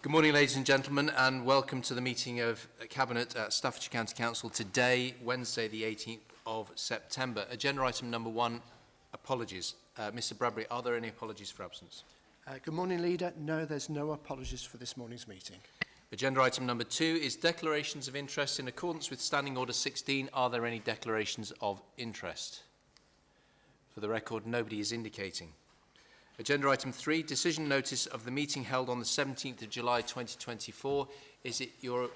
Good morning, ladies and gentlemen, and welcome to the meeting of Cabinet at Staffordshire County Council today, Wednesday, the 18th of September. Agenda item number 1, apologies. Mr Bradbury, are there any apologies for absence? Good morning, Leader. No, there's no apologies for this morning's meeting. Agenda item number 2 is declarations of interest. In accordance with Standing Order 16, are there any declarations of interest? For the record, nobody is indicating. Agenda item 3, decision notice of the meeting held on the 17th of July 2024. Is it your...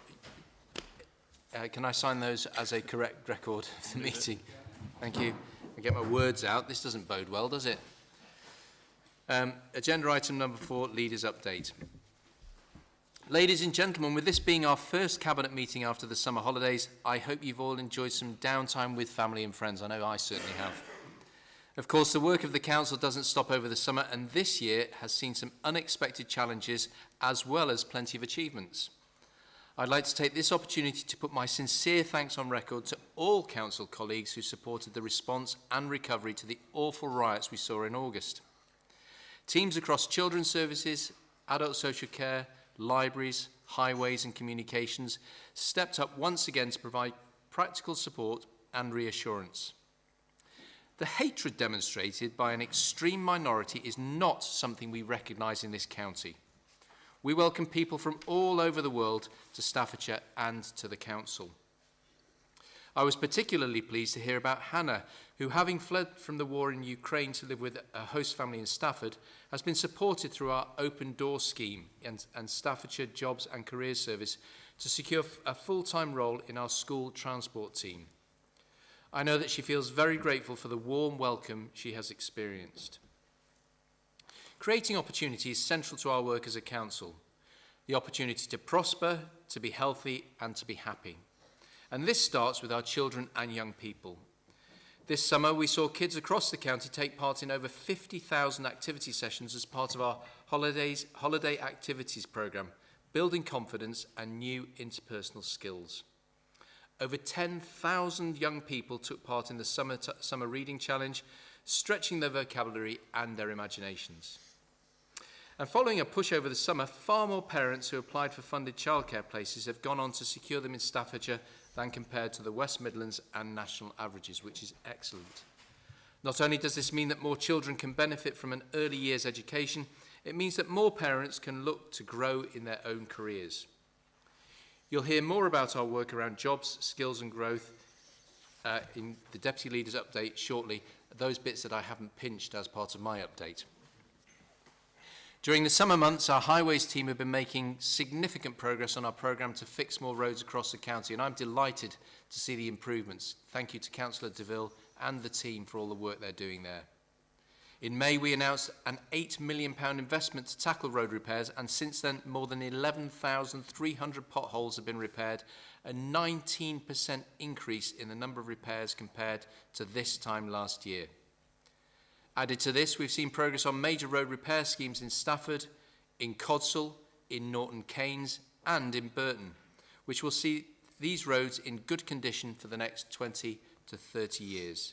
can I sign those as a correct record of the meeting? Thank you. I get my words out. This doesn't bode well, does it? Agenda item number 4, leaders update. Ladies and gentlemen, with this being our first Cabinet meeting after the summer holidays, I hope you've all enjoyed some downtime with family and friends. I know I certainly have. Of course, the work of the Council doesn't stop over the summer, and this year has seen some unexpected challenges as well as plenty of achievements. I'd like to take this opportunity to put my sincere thanks on record to all Council colleagues who supported the response and recovery to the awful riots we saw in August. Teams across children's services, adult social care, libraries, highways and communications stepped up once again to provide practical support and reassurance. The hatred demonstrated by an extreme minority is not something we recognise in this county. We welcome people from all over the world to Staffordshire and to the council. I was particularly pleased to hear about Hannah, who, having fled from the war in Ukraine to live with a host family in Stafford, has been supported through our Open Door scheme and Staffordshire Jobs and Careers Service to secure a full-time role in our school transport team. I know that she feels very grateful for the warm welcome she has experienced. Creating opportunity is central to our work as a council. The opportunity to prosper, to be healthy and to be happy. And this starts with our children and young people. This summer we saw kids across the county take part in over 50,000 activity sessions as part of our holiday activities programme, building confidence and new interpersonal skills. Over 10,000 young people took part in the summer reading challenge, stretching their vocabulary and their imaginations. And following a push over the summer, far more parents who applied for funded childcare places have gone on to secure them in Staffordshire than compared to the West Midlands and national averages, which is excellent. Not only does this mean that more children can benefit from an early years education, it means that more parents can look to grow in their own careers. You'll hear more about our work around jobs, skills and growth in the Deputy Leaders update shortly, those bits that I haven't pinched as part of my update. During the summer months, our highways team have been making significant progress on our programme to fix more roads across the county, and I'm delighted to see the improvements. Thank you to Councillor DeVille and the team for all the work they're doing there. In May, we announced an £8 million investment to tackle road repairs, and since then, more than 11,300 potholes have been repaired, a 19% increase in the number of repairs compared to this time last year. Added to this, we've seen progress on major road repair schemes in Stafford, in Codsall, in Norton Keynes, and in Burton, which will see these roads in good condition for the next 20 to 30 years.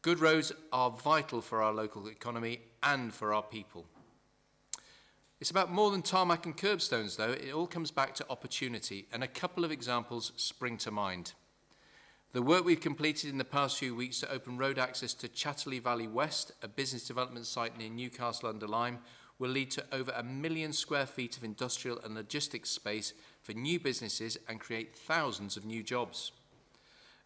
Good roads are vital for our local economy and for our people. It's about more than tarmac and curbstones, though. It all comes back to opportunity, and a couple of examples spring to mind. The work we've completed in the past few weeks to open road access to Chatterley Valley West, a business development site near Newcastle-under-Lyme, will lead to over 1 million square feet of industrial and logistics space for new businesses and create thousands of new jobs.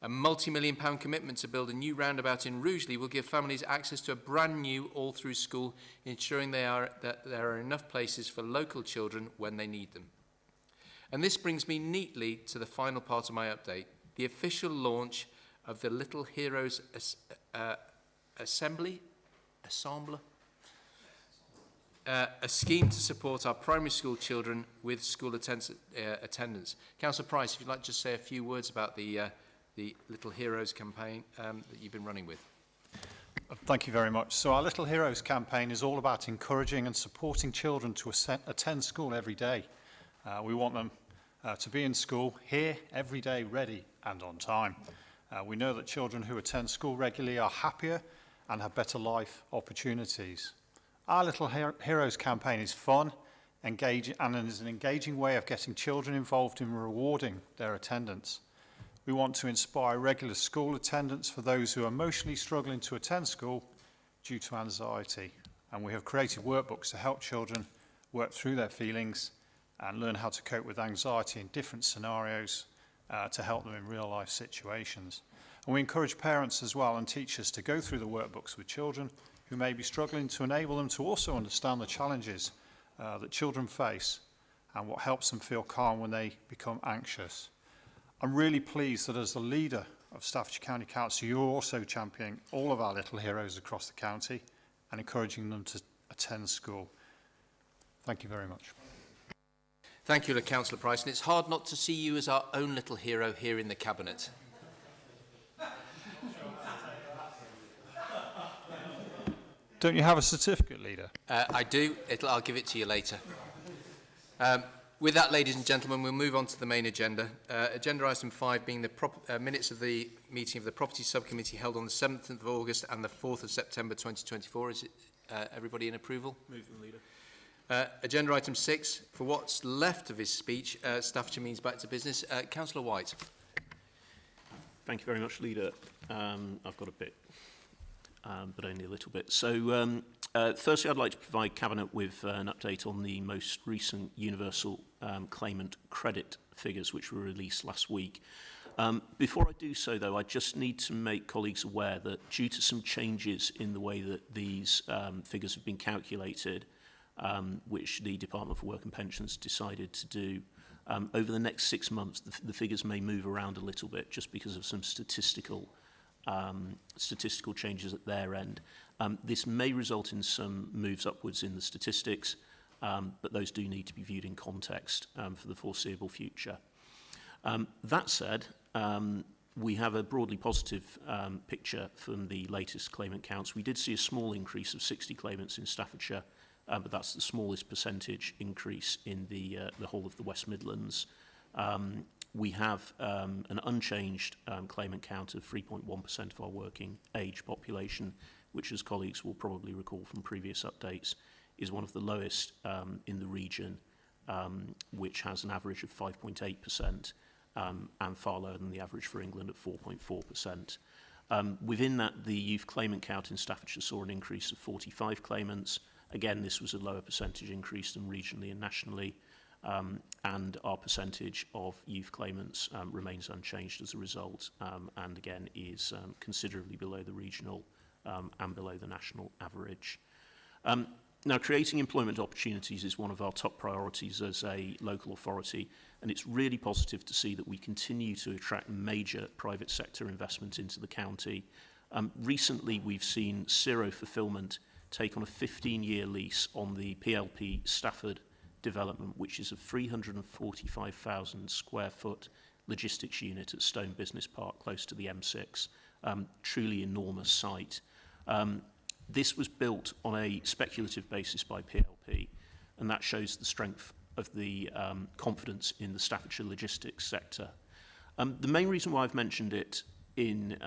A multi-million-pound commitment to build a new roundabout in Rugeley will give families access to a brand new all-through school, ensuring that there are enough places for local children when they need them. And this brings me neatly to the final part of my update, the official launch of the Little Heroes Assembly, a scheme to support our primary school children with school attendance. Councillor Price, if you'd like to just say a few words about the Little Heroes campaign that you've been running with. Thank you very much. So our Little Heroes campaign is all about encouraging and supporting children to attend school every day. We want them to be in school here every day, ready and on time. We know that children who attend school regularly are happier and have better life opportunities. Our Little Heroes campaign is fun, is an engaging way of getting children involved in rewarding their attendance. We want to inspire regular school attendance for those who are emotionally struggling to attend school due to anxiety. And we have created workbooks to help children work through their feelings and learn how to cope with anxiety in different scenarios to help them in real life situations. And we encourage parents as well and teachers to go through the workbooks with children who may be struggling to enable them to also understand the challenges that children face and what helps them feel calm when they become anxious. I'm really pleased that as the leader of Staffordshire County Council, you're also championing all of our little heroes across the county and encouraging them to attend school. Thank you very much. Thank you, Councillor Price. And it's hard not to see you as our own little hero here in the Cabinet. Don't you have a certificate, Leader? I do. I'll give it to you later. With that, ladies and gentlemen, we'll move on to the main agenda. Agenda item 5 being the minutes of the meeting of the Property Subcommittee held on the 7th of August and the 4th of September 2024. Is it everybody in approval? Move them, Leader. Agenda item 6. For what's left of his speech, Staffordshire means back to business. Councillor White. Thank you very much, Leader. I've got a bit, but only a little bit. So, firstly, I'd like to provide Cabinet with an update on the most recent universal claimant credit figures, which were released last week. Before I do so, though, I just need to make colleagues aware that due to some changes in the way that these figures have been calculated, which the Department for Work and Pensions decided to do, over the next 6 months, the figures may move around a little bit just because of some statistical changes at their end. This may result in some moves upwards in the statistics, but those do need to be viewed in context for the foreseeable future. That said, we have a broadly positive picture from the latest claimant counts. We did see a small increase of 60 claimants in Staffordshire, but that's the smallest percentage increase in the whole of the West Midlands. We have an unchanged claimant count of 3.1% of our working age population, which, as colleagues will probably recall from previous updates, is one of the lowest in the region, which has an average of 5.8% and far lower than the average for England at 4.4%. Within that, the youth claimant count in Staffordshire saw an increase of 45 claimants. Again, this was a lower percentage increase than regionally and nationally, and our percentage of youth claimants remains unchanged as a result, and again is considerably below the regional and below the national average. Now, creating employment opportunities is one of our top priorities as a local authority, and it's really positive to see that we continue to attract major private sector investment into the county. Recently, we've seen Zero Fulfilment take on a 15-year lease on the PLP Stafford development, which is a 345,000 square foot logistics unit at Stone Business Park, close to the M6. Truly enormous site. This was built on a speculative basis by PLP, and that shows the strength of the confidence in the Staffordshire logistics sector. The main reason why I've mentioned it in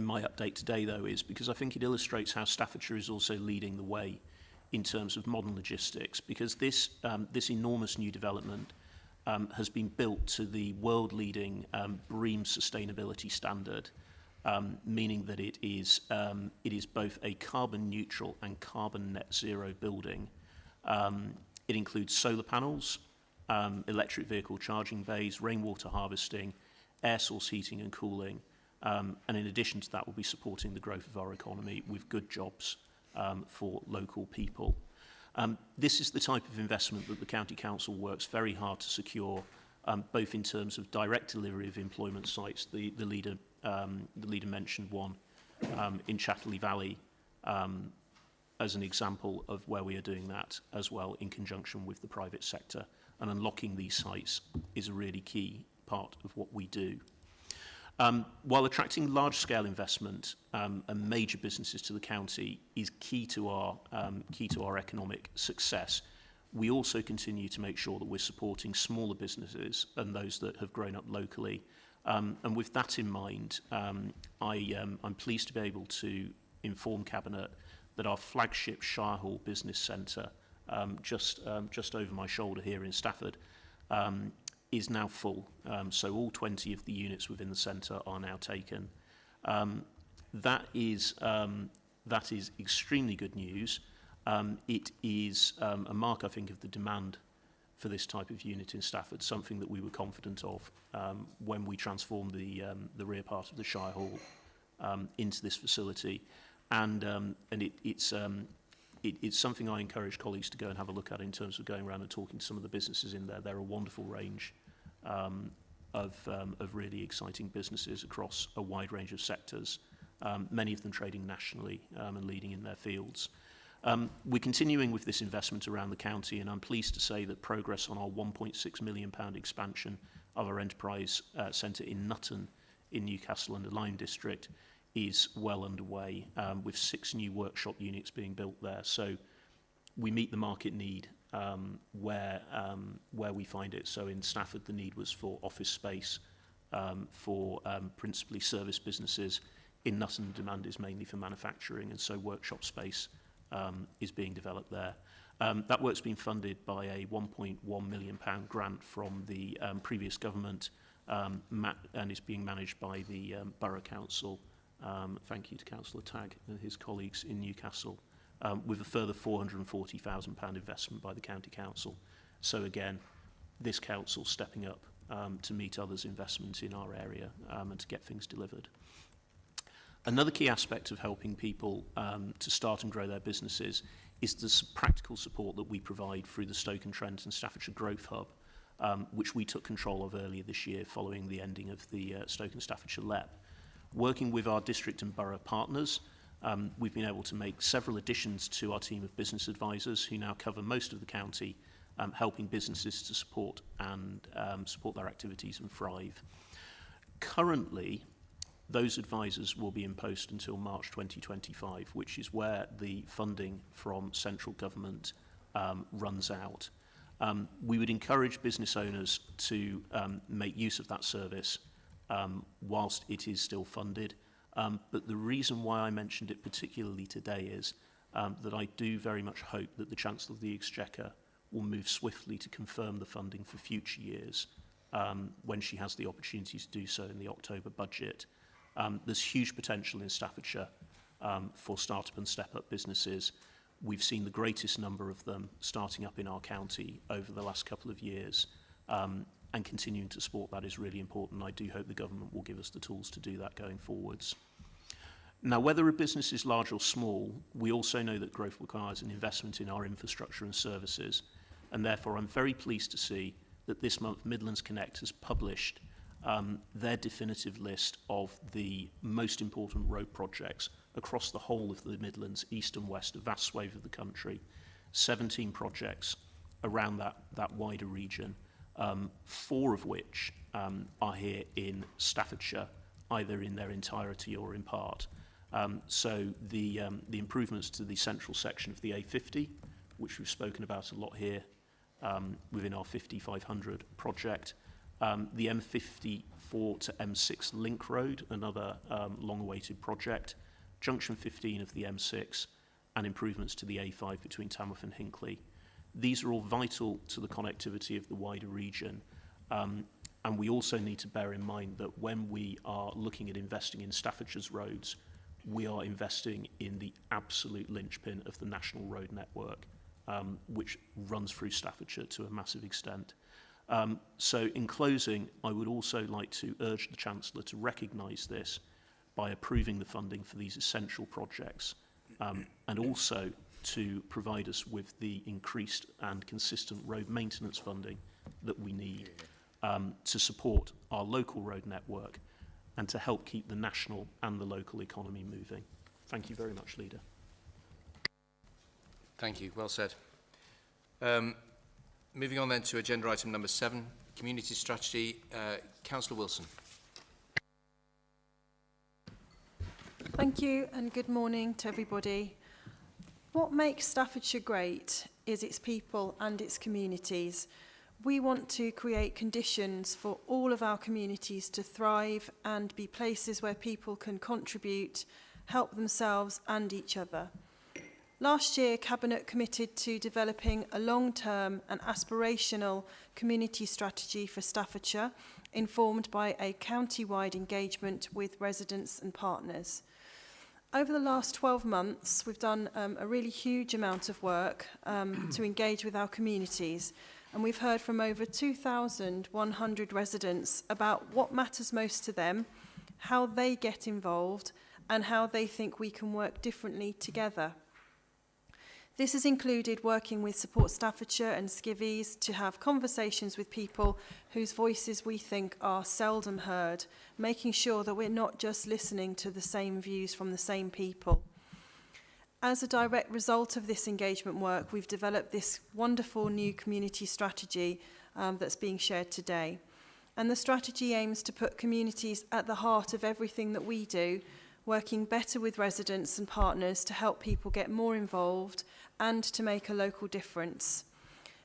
my update today, though, is because I think it illustrates how Staffordshire is also leading the way in terms of modern logistics, because this enormous new development has been built to the world-leading BREEAM sustainability standard, meaning that it is both a carbon neutral and carbon net zero building. It includes solar panels, electric vehicle charging bays, rainwater harvesting, air source heating and cooling, and in addition to that, we'll be supporting the growth of our economy with good jobs for local people. This is the type of investment that the County Council works very hard to secure, both in terms of direct delivery of employment sites. The leader mentioned one in Chatterley Valley as an example of where we are doing that as well in conjunction with the private sector. And unlocking these sites is a really key part of what we do. While attracting large-scale investment and major businesses to the county is key to our economic success, we also continue to make sure that we're supporting smaller businesses and those that have grown up locally. And with that in mind, I'm pleased to be able to inform Cabinet that our flagship Shire Hall Business Centre just over my shoulder here in Stafford, is now full. So all 20 of the units within the centre are now taken. That is extremely good news. It is a mark, I think, of the demand for this type of unit in Stafford, something that we were confident of when we transformed the rear part of the Shire Hall into this facility. And it's something I encourage colleagues to go and have a look at in terms of going around and talking to some of the businesses in there. They're a wonderful range of really exciting businesses across a wide range of sectors, many of them trading nationally and leading in their fields. We're continuing with this investment around the county, and I'm pleased to say that progress on our £1.6 million expansion of our enterprise centre in Nutton in Newcastle and the Lyme district is well underway, with 6 new workshop units being built there. So we meet the market need where we find it. So in Stafford, the need was for office space for principally service businesses. In Nutton, demand is mainly for manufacturing, and so workshop space is being developed there. That work's been funded by a £1.1 million grant from the previous government and is being managed by the Borough Council. Thank you to Councillor Tagg and his colleagues in Newcastle, with a further £440,000 investment by the County Council. So again, this council stepping up to meet others' investments in our area and to get things delivered. Another key aspect of helping people to start and grow their businesses is the practical support that we provide through the Stoke-on-Trent and Staffordshire Growth Hub, which we took control of earlier this year following the ending of the Stoke and Staffordshire LEP. Working with our district and borough partners, we've been able to make several additions to our team of business advisors who now cover most of the county, helping businesses to support their activities and thrive. Currently, those advisors will be in post until March 2025, which is where the funding from central government runs out. We would encourage business owners to make use of that service whilst it is still funded. But the reason why I mentioned it particularly today is that I do very much hope that the Chancellor of the Exchequer will move swiftly to confirm the funding for future years when she has the opportunity to do so in the October budget. There's huge potential in Staffordshire for start-up and step-up businesses. We've seen the greatest number of them starting up in our county over the last couple of years, and continuing to support that is really important. I do hope the government will give us the tools to do that going forwards. Now, whether a business is large or small, we also know that growth requires an investment in our infrastructure and services, and therefore I'm very pleased to see that this month Midlands Connect has published their definitive list of the most important road projects across the whole of the Midlands, east and west, a vast swathe of the country, 17 projects around that wider region, 4 of which are here in Staffordshire, either in their entirety or in part. So the improvements to the central section of the A50, which we've spoken about a lot here within our 5500 project, the M54 to M6 link road, another long-awaited project, junction 15 of the M6, and improvements to the A5 between Tamworth and Hinckley. These are all vital to the connectivity of the wider region. And we also need to bear in mind that when we are looking at investing in Staffordshire's roads, we are investing in the absolute linchpin of the national road network, which runs through Staffordshire to a massive extent. So in closing, I would also like to urge the Chancellor to recognise this by approving the funding for these essential projects, and also to provide us with the increased and consistent road maintenance funding that we need to support our local road network and to help keep the national and the local economy moving. Thank you very much, Leader. Thank you. Well said. Moving on then to agenda item number 7, community strategy. Councillor Wilson. Thank you and good morning to everybody. What makes Staffordshire great is its people and its communities. We want to create conditions for all of our communities to thrive and be places where people can contribute, help themselves and each other. Last year, Cabinet committed to developing a long-term and aspirational community strategy for Staffordshire, informed by a county-wide engagement with residents and partners. Over the last 12 months, we've done a really huge amount of work to engage with our communities, and we've heard from over 2,100 residents about what matters most to them, how they get involved, and how they think we can work differently together. This has included working with Support Staffordshire and skivvies to have conversations with people whose voices we think are seldom heard, making sure that we're not just listening to the same views from the same people. As a direct result of this engagement work, we've developed this wonderful new community strategy that's being shared today. And the strategy aims to put communities at the heart of everything that we do, working better with residents and partners to help people get more involved and to make a local difference.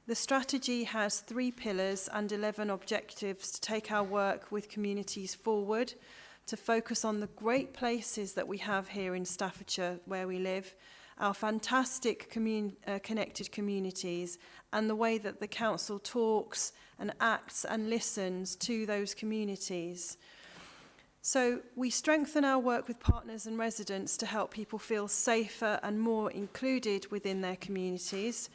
The strategy has 3 pillars and 11 objectives to take our work with communities forward, to focus on the great places that we have here in Staffordshire where we live, our fantastic connected communities, and the way that the council talks and acts and listens to those communities. So we strengthen our work with partners and residents to help people feel safer and more included within their communities.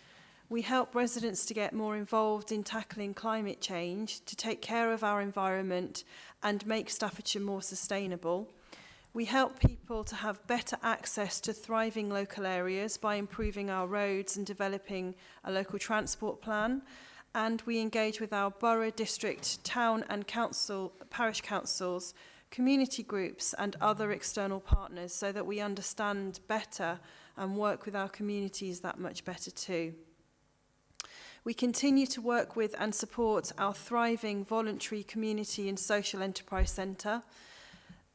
We help residents to get more involved in tackling climate change, to take care of our environment and make Staffordshire more sustainable. We help people to have better access to thriving local areas by improving our roads and developing a local transport plan. And we engage with our borough, district, town and parish councils, community groups and other external partners so that we understand better and work with our communities that much better too. We continue to work with and support our thriving voluntary community and social enterprise centre.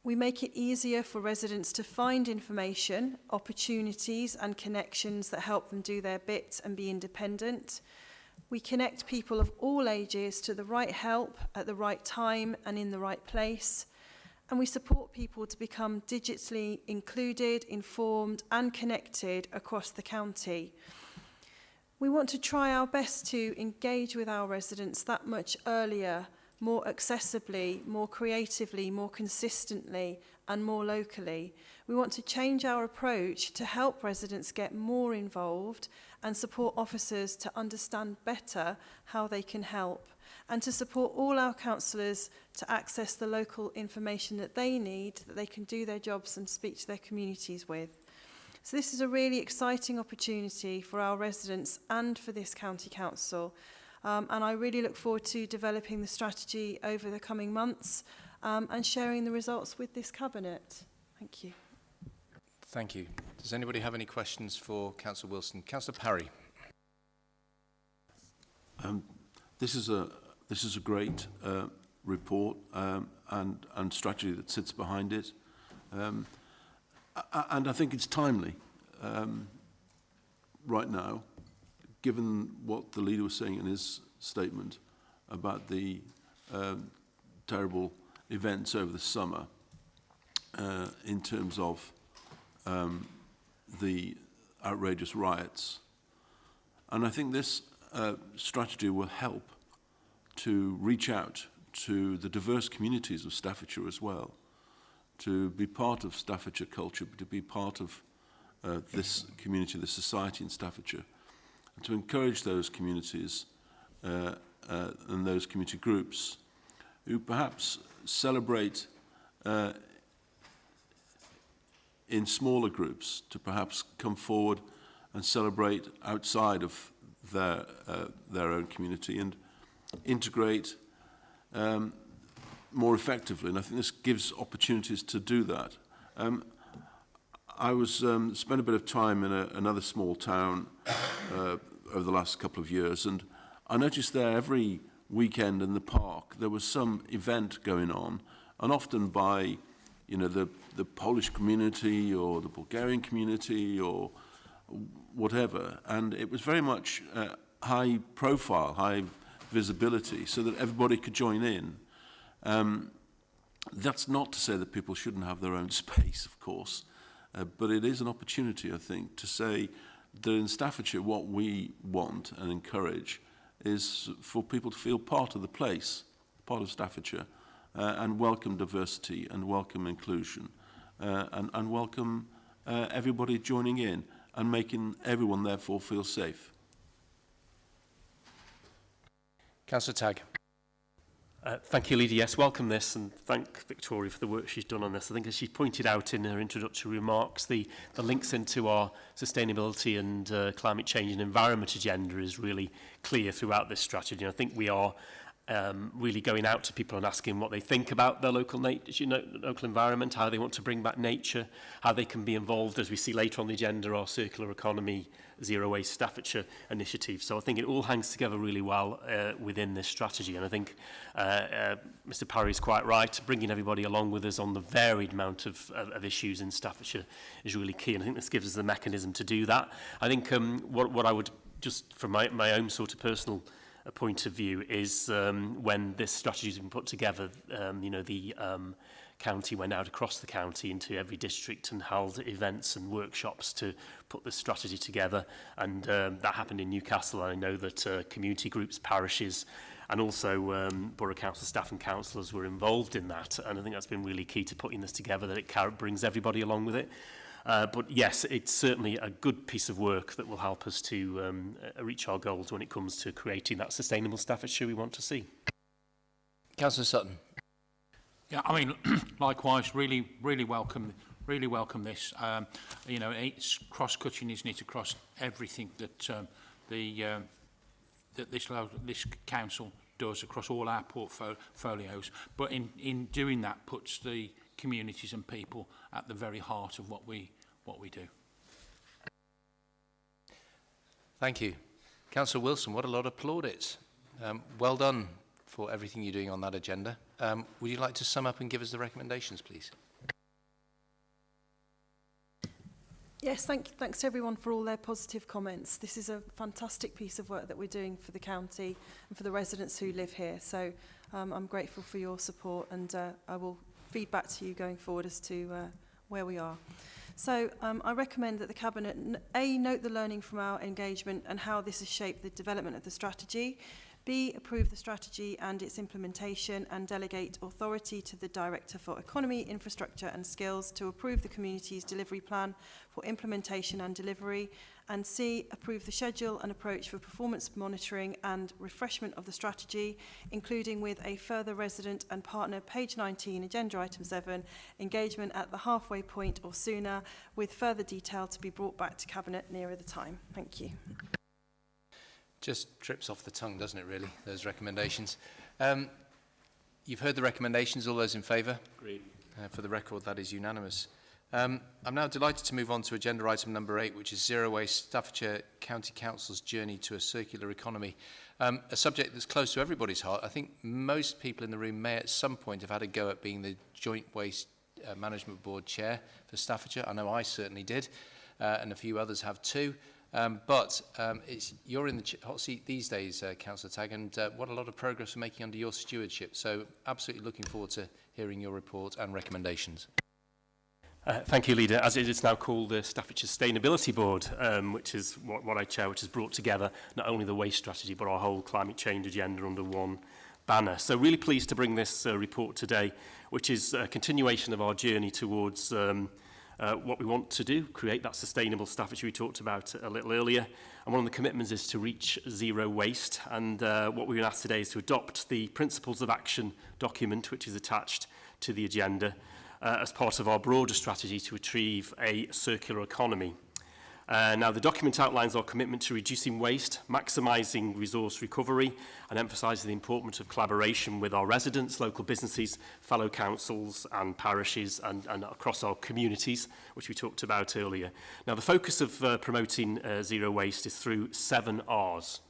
We make it easier for residents to find information, opportunities and connections that help them do their bit and be independent. We connect people of all ages to the right help at the right time and in the right place. And we support people to become digitally included, informed and connected across the county. We want to try our best to engage with our residents that much earlier, more accessibly, more creatively, more consistently and more locally. We want to change our approach to help residents get more involved and support officers to understand better how they can help, and to support all our councillors to access the local information that they need, that they can do their jobs and speak to their communities with. So this is a really exciting opportunity for our residents and for this county council. And I really look forward to developing the strategy over the coming months and sharing the results with this cabinet. Thank you. Thank you. Does anybody have any questions for Councillor Wilson? Councillor Parry. This is a great report and strategy that sits behind it, and I think it's timely right now, given what the leader was saying in his statement about the terrible events over the summer in terms of the outrageous riots. And I think this strategy will help to reach out to the diverse communities of Staffordshire as well, to be part of Staffordshire culture, to be part of this community, this society in Staffordshire, and to encourage those communities and those community groups who perhaps celebrate in smaller groups to perhaps come forward and celebrate outside of their own community and integrate more effectively. And I think this gives opportunities to do that. I was spent a bit of time in another small town over the last couple of years, and I noticed there every weekend in the park there was some event going on, and often by the Polish community or the Bulgarian community or whatever, and it was very much high profile, high visibility, so that everybody could join in. That's not to say that people shouldn't have their own space, of course, but it is an opportunity, I think, to say that in Staffordshire what we want and encourage is for people to feel part of the place, part of Staffordshire, and welcome diversity and welcome inclusion, and welcome everybody joining in and making everyone therefore feel safe. Councillor Tagg. Thank you, Leader. Yes, welcome this, and thank Victoria for the work she's done on this. I think as she pointed out in her introductory remarks, the links into our sustainability and climate change and environment agenda is really clear throughout this strategy. And I think we are really going out to people and asking what they think about their local local environment, how they want to bring back nature, how they can be involved, as we see later on the agenda, our circular economy, Zero Waste Staffordshire initiative. So I think it all hangs together really well within this strategy. And I think Mr. Parry is quite right. Bringing everybody along with us on the varied amount of issues in Staffordshire is really key. And I think this gives us the mechanism to do that. I think what I would, just from my own sort of personal point of view, is when this strategy has been put together, the county went out across the county into every district and held events and workshops to put this strategy together, and that happened in Newcastle. I know that community groups, parishes, and also borough council staff and councillors were involved in that, and I think that's been really key to putting this together, that it brings everybody along with it. But yes, it's certainly a good piece of work that will help us to reach our goals when it comes to creating that sustainable Staffordshire we want to see. Councillor Sutton. Yeah, I mean, likewise, really welcome this. It's cross-cutting, isn't it, across everything that that this council does across all our portfolios. But in doing that, puts the communities and people at the very heart of what we do. Thank you. Councillor Wilson, what a lot of plaudits. Well done for everything you're doing on that agenda. Would you like to sum up and give us the recommendations, please? Yes, thanks to everyone for all their positive comments. This is a fantastic piece of work that we're doing for the county and for the residents who live here. So I'm grateful for your support, and I will feed back to you going forward as to where we are. So I recommend that the Cabinet, note the learning from our engagement and how this has shaped the development of the strategy. B, approve the strategy and its implementation and delegate authority to the Director for Economy, Infrastructure and Skills to approve the community's delivery plan for implementation and delivery. And C, approve the schedule and approach for performance monitoring and refreshment of the strategy, including with a further resident and partner, page 19, agenda item 7, engagement at the halfway point or sooner, with further detail to be brought back to Cabinet nearer the time. Thank you. Just trips off the tongue, doesn't it, really, those recommendations? You've heard the recommendations. All those in favour? Agreed. For the record, that is unanimous. I'm now delighted to move on to agenda item number 8, which is Zero Waste Staffordshire County Council's journey to a circular economy. A subject that's close to everybody's heart. I think most people in the room may at some point have had a go at being the Joint Waste Management Board Chair for Staffordshire. I know I certainly did, and a few others have too. But you're in the hot seat these days, Councillor Tagg, and what a lot of progress we're making under your stewardship. So absolutely looking forward to hearing your report and recommendations. Thank you, Leader. As it is now called the Staffordshire Sustainability Board, which is what I chair, which has brought together not only the waste strategy but our whole climate change agenda under one banner. So really pleased to bring this report today, which is a continuation of our journey towards what we want to do, create that sustainable Staffordshire we talked about a little earlier. And one of the commitments is to reach zero waste. And what we're asked today is to adopt the Principles of Action document, which is attached to the agenda, as part of our broader strategy to achieve a circular economy. Now, the document outlines our commitment to reducing waste, maximising resource recovery, and emphasises the importance of collaboration with our residents, local businesses, fellow councils and parishes, and across our communities, which we talked about earlier. Now, the focus of promoting zero waste is through 7 R's.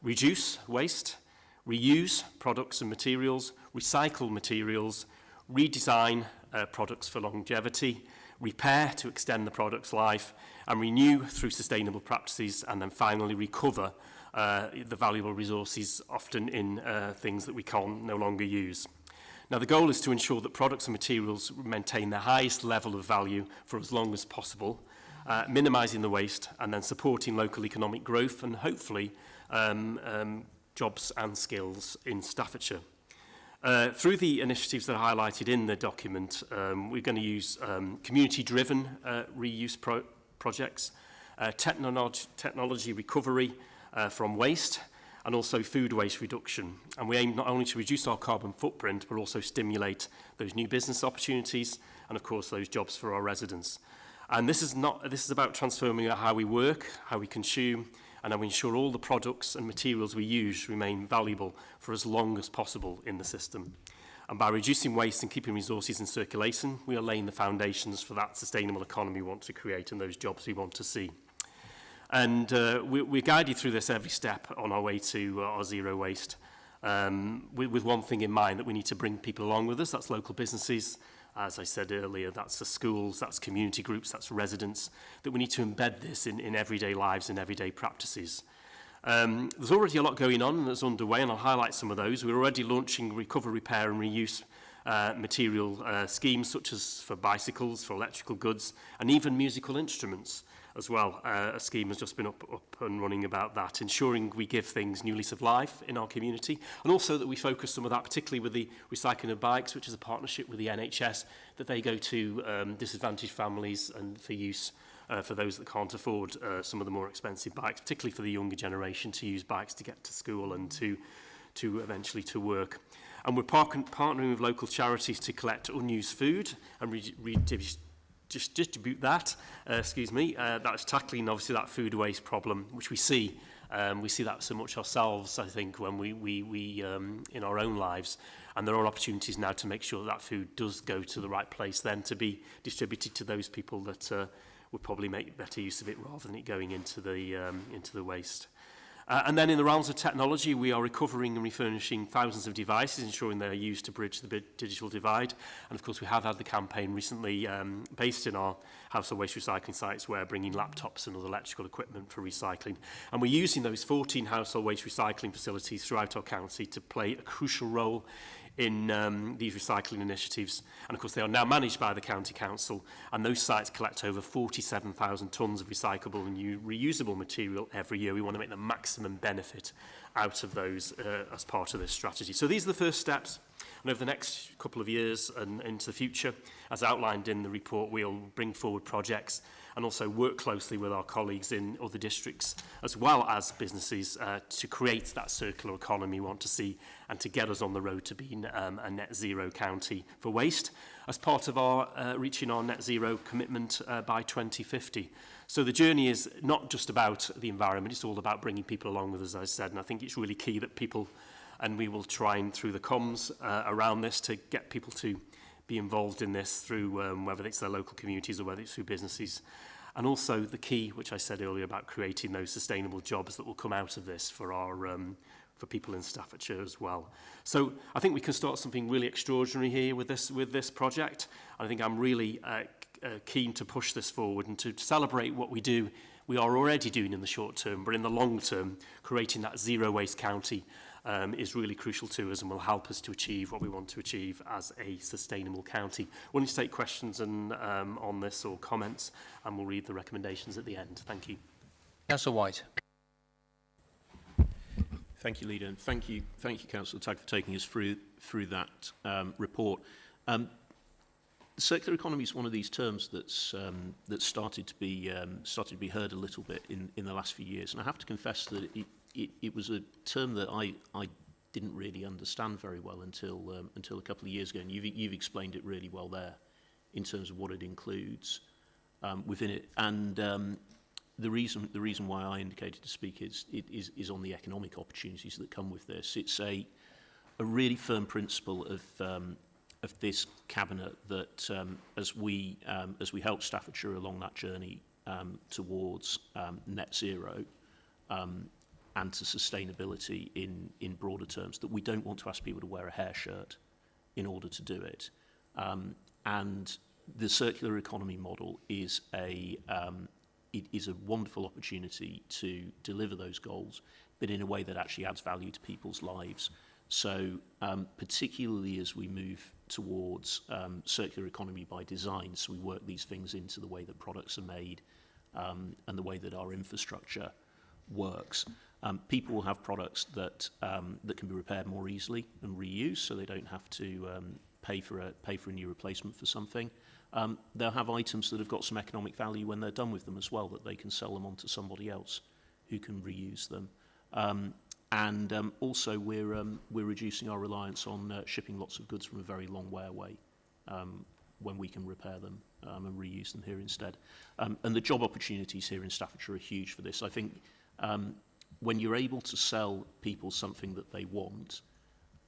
Reduce waste, reuse products and materials, recycle materials, redesign products for longevity, repair to extend the product's life, and renew through sustainable practices, and then finally recover the valuable resources, often in things that we can no longer use. Now, the goal is to ensure that products and materials maintain their highest level of value for as long as possible, minimising the waste, and then supporting local economic growth and hopefully jobs and skills in Staffordshire. Through the initiatives that are highlighted in the document, we're going to use community-driven reuse projects, technology recovery from waste, and also food waste reduction. And we aim not only to reduce our carbon footprint, but also stimulate those new business opportunities and, of course, those jobs for our residents. And this is about transforming how we work, how we consume, and how we ensure all the products and materials we use remain valuable for as long as possible in the system. And by reducing waste and keeping resources in circulation, we are laying the foundations for that sustainable economy we want to create and those jobs we want to see. And we guide you through this every step on our way to our zero waste, with one thing in mind, that we need to bring people along with us. That's local businesses. As I said earlier, that's the schools, that's community groups, that's residents, that we need to embed this in everyday lives and everyday practices. There's already a lot going on that's underway, and I'll highlight some of those. We're already launching recover, repair and reuse material schemes, such as for bicycles, for electrical goods, and even musical instruments as well. A scheme has just been up and running about that, ensuring we give things new lease of life in our community, and also that we focus some of that, particularly with the recycling of bikes, which is a partnership with the NHS, that they go to disadvantaged families and for use for those that can't afford some of the more expensive bikes, particularly for the younger generation, to use bikes to get to school and to eventually to work. And we're partnering with local charities to collect unused food and distribute that, that's tackling obviously that food waste problem, which we see that so much ourselves, I think, when we in our own lives, and there are opportunities now to make sure that food does go to the right place, then to be distributed to those people that would probably make better use of it rather than it going into the waste. And then in the realms of technology, we are recovering and refurnishing thousands of devices, ensuring they're used to bridge the digital divide. And of course, we have had the campaign recently based in our household waste recycling sites, where bringing laptops and other electrical equipment for recycling. And we're using those 14 household waste recycling facilities throughout our county to play a crucial role in these recycling initiatives. And of course, they are now managed by the County Council, and those sites collect over 47,000 tonnes of recyclable and reusable material every year. We want to make the maximum benefit out of those as part of this strategy. So these are the first steps, and over the next couple of years and into the future, as outlined in the report, we'll bring forward projects and also work closely with our colleagues in other districts, as well as businesses, to create that circular economy we want to see, and to get us on the road to being a net zero county for waste, as part of our reaching our net zero commitment by 2050. So the journey is not just about the environment, it's all about bringing people along with us, as I said, and I think it's really key that people, and we will try and through the comms around this, to get people to be involved in this through whether it's their local communities or whether it's through businesses. And also the key, which I said earlier, about creating those sustainable jobs that will come out of this for our for people in Staffordshire as well. So I think we can start something really extraordinary here with this project. I think I'm really keen to push this forward and to celebrate what we are already doing in the short term, but in the long term, creating that zero waste county is really crucial to us and will help us to achieve what we want to achieve as a sustainable county. We'll need to take questions on this or comments, and we'll read the recommendations at the end. Thank you. Councillor White. Thank you, Leader, and thank you, Councillor Tagg, for taking us through that report. Circular economy is one of these terms that's started to be heard a little bit in the last few years, and I have to confess that it was a term that I didn't really understand very well until a couple of years ago, and you've explained it really well there in terms of what it includes within it. And the reason why I indicated to speak is on the economic opportunities that come with this. It's a really firm principle of this cabinet that as we help Staffordshire along that journey towards net zero. And to sustainability in broader terms, that we don't want to ask people to wear a hair shirt in order to do it. And the circular economy model is a wonderful opportunity to deliver those goals, but in a way that actually adds value to people's lives. So particularly as we move towards circular economy by design, so we work these things into the way that products are made, and the way that our infrastructure works. People will have products that that can be repaired more easily and reused, so they don't have to pay for a new replacement for something. They'll have items that have got some economic value when they're done with them as well, that they can sell them on to somebody else who can reuse them. Also, we're reducing our reliance on shipping lots of goods from a very long way away when we can repair them and reuse them here instead. And the job opportunities here in Staffordshire are huge for this. I think when you're able to sell people something that they want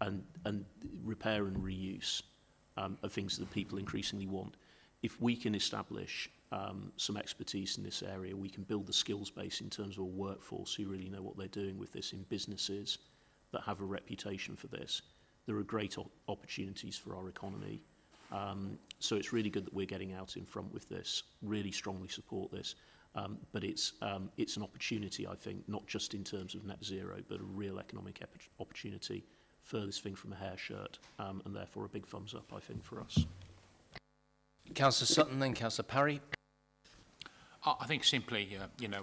and repair and reuse are things that people increasingly want, if we can establish some expertise in this area, we can build the skills base in terms of a workforce who really know what they're doing with this in businesses that have a reputation for this. There are great opportunities for our economy. So it's really good that we're getting out in front with this, really strongly support this. But it's an opportunity, I think, not just in terms of net zero, but a real economic opportunity, furthest thing from a hair shirt, and therefore a big thumbs up, I think, for us. Councillor Sutton, then Councillor Parry. I think simply,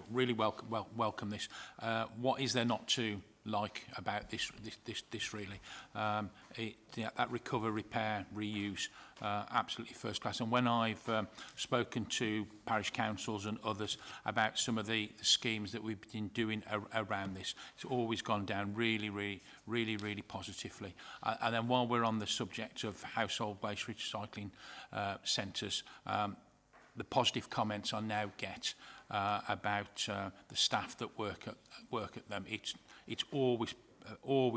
really welcome this. What is there not to like about this really? That recover, repair, reuse, absolutely first class. And when I've spoken to parish councils and others about some of the schemes that we've been doing around this, it's always gone down really positively. And then while we're on the subject of household waste recycling centres, the positive comments I now get about the staff that work at them, it's always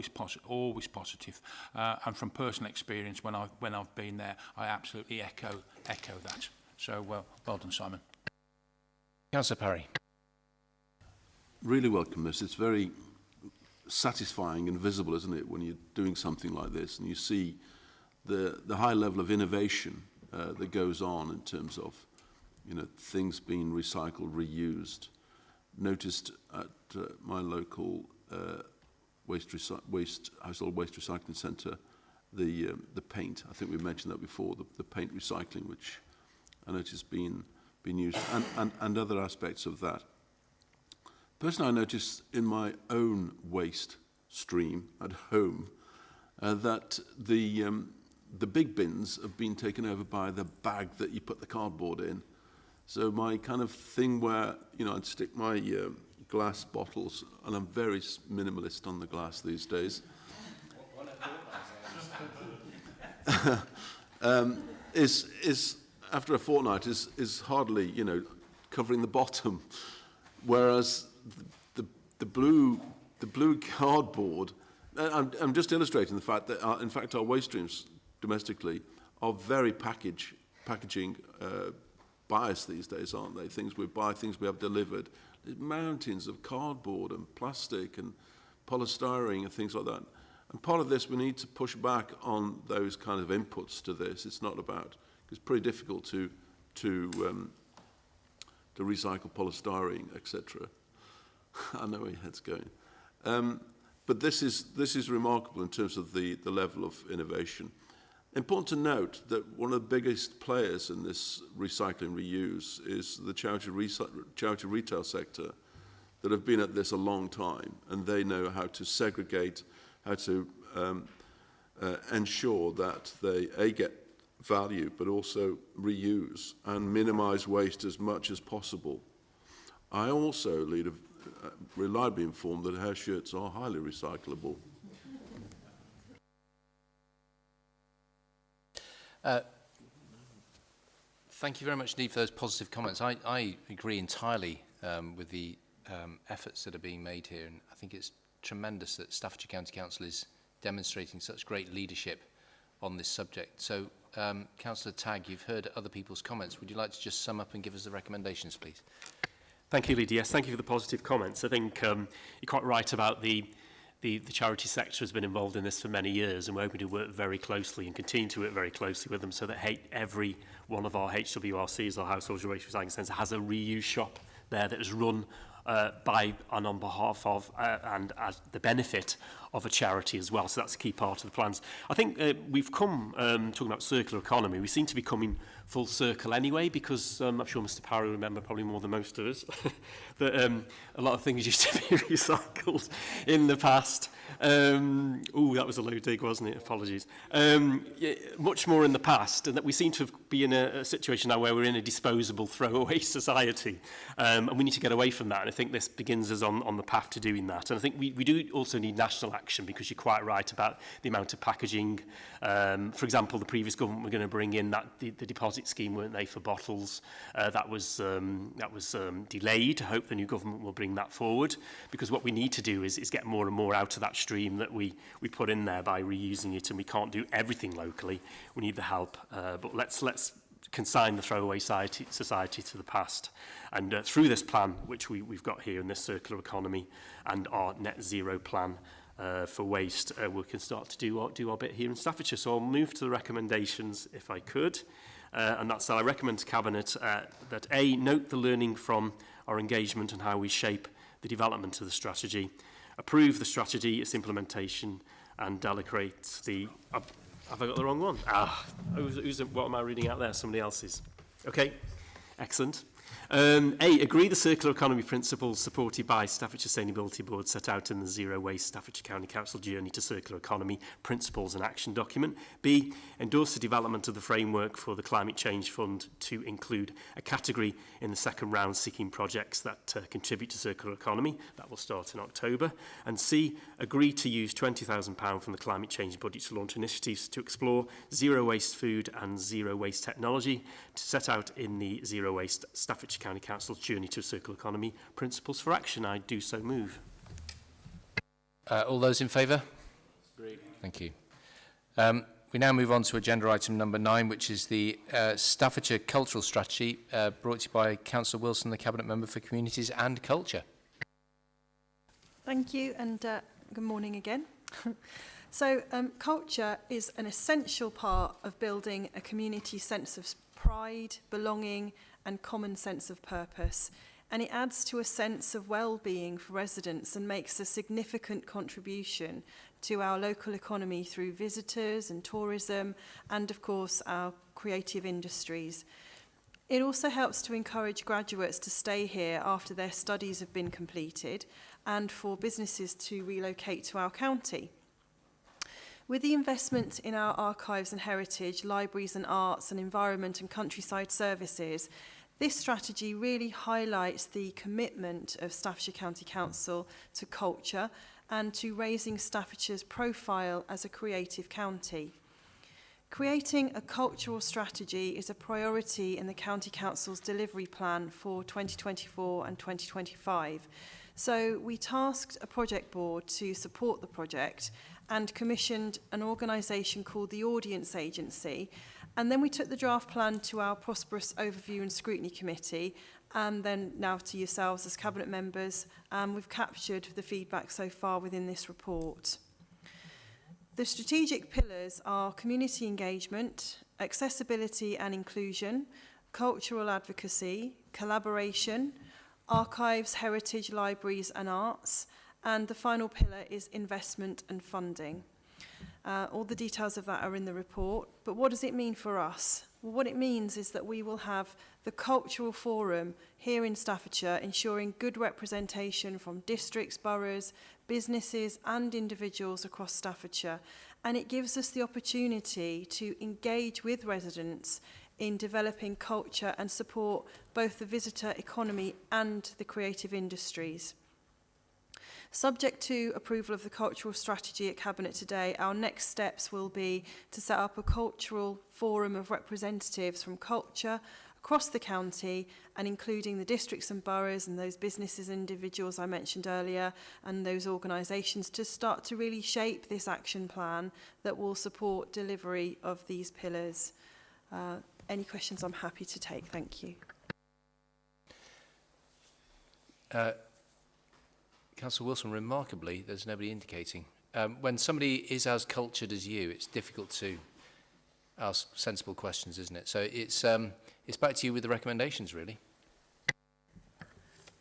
positive. And from personal experience, when I've been there, I absolutely echo that. So well done, Simon. Councillor Parry. Really welcome this. It's very satisfying and visible, isn't it, when you're doing something like this and you see the high level of innovation that goes on in terms of things being recycled, reused. Noticed at my local household waste recycling centre, the paint. I think we mentioned that before. The paint recycling, which I noticed being used, and other aspects of that. Personally, I noticed in my own waste stream at home that the big bins have been taken over by the bag that you put the cardboard in. So my kind of thing where, I'd stick my glass bottles, and I'm very minimalist on the glass these days, is after a fortnight is hardly, covering the bottom. Whereas the blue cardboard, I'm just illustrating the fact that, in fact, our waste streams domestically are very packaging biased these days, aren't they? Things we buy, things we have delivered. There's mountains of cardboard and plastic and polystyrene and things like that. And part of this, we need to push back on those kind of inputs to this. It's not about, it's pretty difficult to recycle polystyrene, etc. I know where your head's going. But this is remarkable in terms of the level of innovation. Important to note that one of the biggest players in this recycling reuse is the charity retail sector that have been at this a long time, and they know how to segregate, how to ensure that they get value but also reuse and minimise waste as much as possible. I also reliably informed that hair shirts are highly recyclable. Thank you very much, Neve, for those positive comments. I agree entirely with the efforts that are being made here, and I think it's tremendous that Staffordshire County Council is demonstrating such great leadership on this subject. So, Councillor Tagg, you've heard other people's comments. Would you like to just sum up and give us the recommendations, please? Thank you, Lydia. Yes, thank you for the positive comments. I think you're quite right about the charity sector has been involved in this for many years, and we're hoping to work very closely and continue to work very closely with them so that every one of our HWRCs, our household waste recycling centres, has a reuse shop there that is run by and on behalf of and as the benefit of a charity as well. So that's a key part of the plans. I think we've come, talking about circular economy, we seem to be coming full circle anyway, because I'm sure Mr. Power will remember probably more than most of us that a lot of things used to be recycled in the past. Oh, that was a low dig, wasn't it? Apologies. Yeah, much more in the past, and that we seem to be in a situation now where we're in a disposable, throwaway society, and we need to get away from that. And I think this begins us on the path to doing that. And I think we do also need national action, because you're quite right about the amount of packaging. For example, the previous government were going to bring in the deposit scheme, weren't they, for bottles? That was delayed. I hope the new government will bring that forward, because what we need to do is get more and more out of that stream that we put in there by reusing it, and we can't do everything locally. We need the help, but let's consign the throwaway society to the past. And through this plan, which we've got here in this circular economy and our net zero plan for waste, we can start to do our bit here in Staffordshire. So I'll move to the recommendations if I could. And that's that I recommend to Cabinet that A, note the learning from our engagement and how we shape the development of the strategy, approve the strategy, its implementation, and delegate the... Have I got the wrong one? What am I reading out there? Somebody else's. Okay, excellent. A, agree the circular economy principles supported by Staffordshire Sustainability Board set out in the Zero Waste Staffordshire County Council Journey to Circular Economy Principles and Action document. B, endorse the development of the framework for the Climate Change Fund to include a category in the second round seeking projects that contribute to circular economy. That will start in October. And C, agree to use £20,000 from the Climate Change budget to launch initiatives to explore zero waste food and zero waste technology to set out in the Zero Waste Staffordshire County Council's Journey to a Circular Economy Principles for Action. I do so move. All those in favour? Great. Thank you. We now move on to agenda item number 9, which is the Staffordshire Cultural Strategy, brought to you by Councillor Wilson, the Cabinet Member for Communities and Culture. Thank you, and good morning again. So culture is an essential part of building a community sense of pride, belonging, and common sense of purpose, and it adds to a sense of well-being for residents and makes a significant contribution to our local economy through visitors and tourism and, of course, our creative industries. It also helps to encourage graduates to stay here after their studies have been completed and for businesses to relocate to our county. With the investment in our archives and heritage, libraries and arts and environment and countryside services, this strategy really highlights the commitment of Staffordshire County Council to culture and to raising Staffordshire's profile as a creative county. Creating a cultural strategy is a priority in the County Council's delivery plan for 2024 and 2025. So we tasked a project board to support the project and commissioned an organisation called the Audience Agency. And then we took the draft plan to our Prosperous Overview and Scrutiny Committee, and then now to yourselves as Cabinet members. We've captured the feedback so far within this report. The strategic pillars are community engagement, accessibility and inclusion, cultural advocacy, collaboration, archives, heritage, libraries and arts, and the final pillar is investment and funding. All the details of that are in the report, but what does it mean for us? Well, what it means is that we will have the Cultural Forum here in Staffordshire, ensuring good representation from districts, boroughs, businesses and individuals across Staffordshire. And it gives us the opportunity to engage with residents in developing culture and support both the visitor economy and the creative industries. Subject to approval of the cultural strategy at Cabinet today, our next steps will be to set up a cultural forum of representatives from culture across the county and including the districts and boroughs and those businesses and individuals I mentioned earlier and those organisations to start to really shape this action plan that will support delivery of these pillars. Any questions I'm happy to take. Thank you. Councillor Wilson, remarkably, there's nobody indicating. When somebody is as cultured as you, it's difficult to ask sensible questions, isn't it? So it's back to you with the recommendations, really.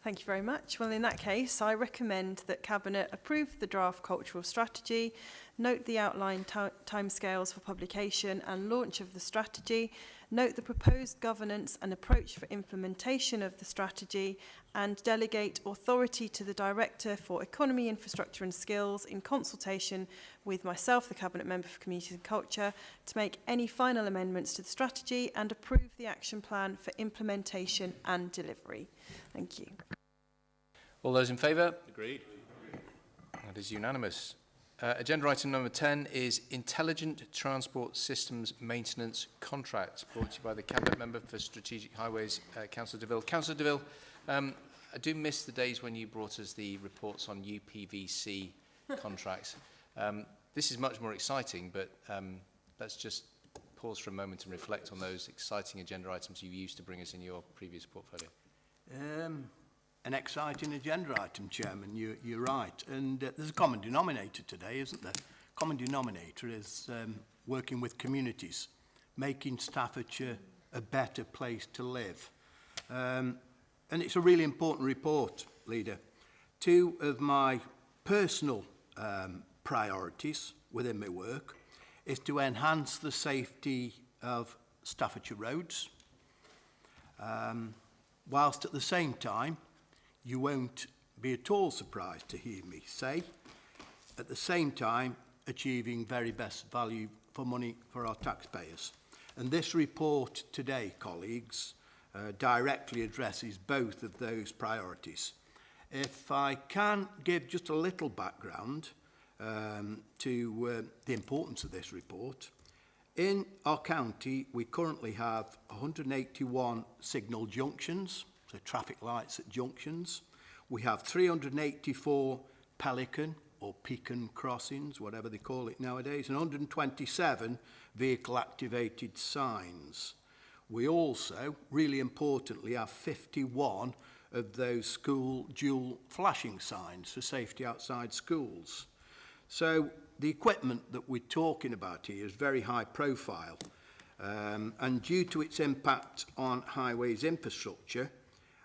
Thank you very much. Well, in that case, I recommend that Cabinet approve the draft cultural strategy, note the outlined timescales for publication and launch of the strategy, note the proposed governance and approach for implementation of the strategy, and delegate authority to the Director for Economy, Infrastructure and Skills in consultation with myself, the Cabinet Member for Communities and Culture, to make any final amendments to the strategy and approve the action plan for implementation and delivery. Thank you. All those in favour? Agreed. That is unanimous. Agenda item number 10 is Intelligent Transport Systems Maintenance Contract, brought to you by the Cabinet Member for Strategic Highways, Councillor DeVille. Councillor DeVille, I do miss the days when you brought us the reports on UPVC contracts. This is much more exciting, but let's just pause for a moment and reflect on those exciting agenda items you used to bring us in your previous portfolio. An exciting agenda item, Chairman, you're right. And there's a common denominator today, isn't there? Common denominator is working with communities, making Staffordshire a better place to live. And it's a really important report, Leader. Two of my personal priorities within my work is to enhance the safety of Staffordshire roads, whilst at the same time, you won't be at all surprised to hear me say, at the same time, achieving very best value for money for our taxpayers. And this report today, colleagues, directly addresses both of those priorities. If I can give just a little background to the importance of this report, in our county, we currently have 181 signal junctions, so traffic lights at junctions. We have 384 pelican or pecan crossings, whatever they call it nowadays, and 127 vehicle-activated signs. We also, really importantly, have 51 of those school dual flashing signs for safety outside schools. So the equipment that we're talking about here is very high profile, and due to its impact on highways infrastructure,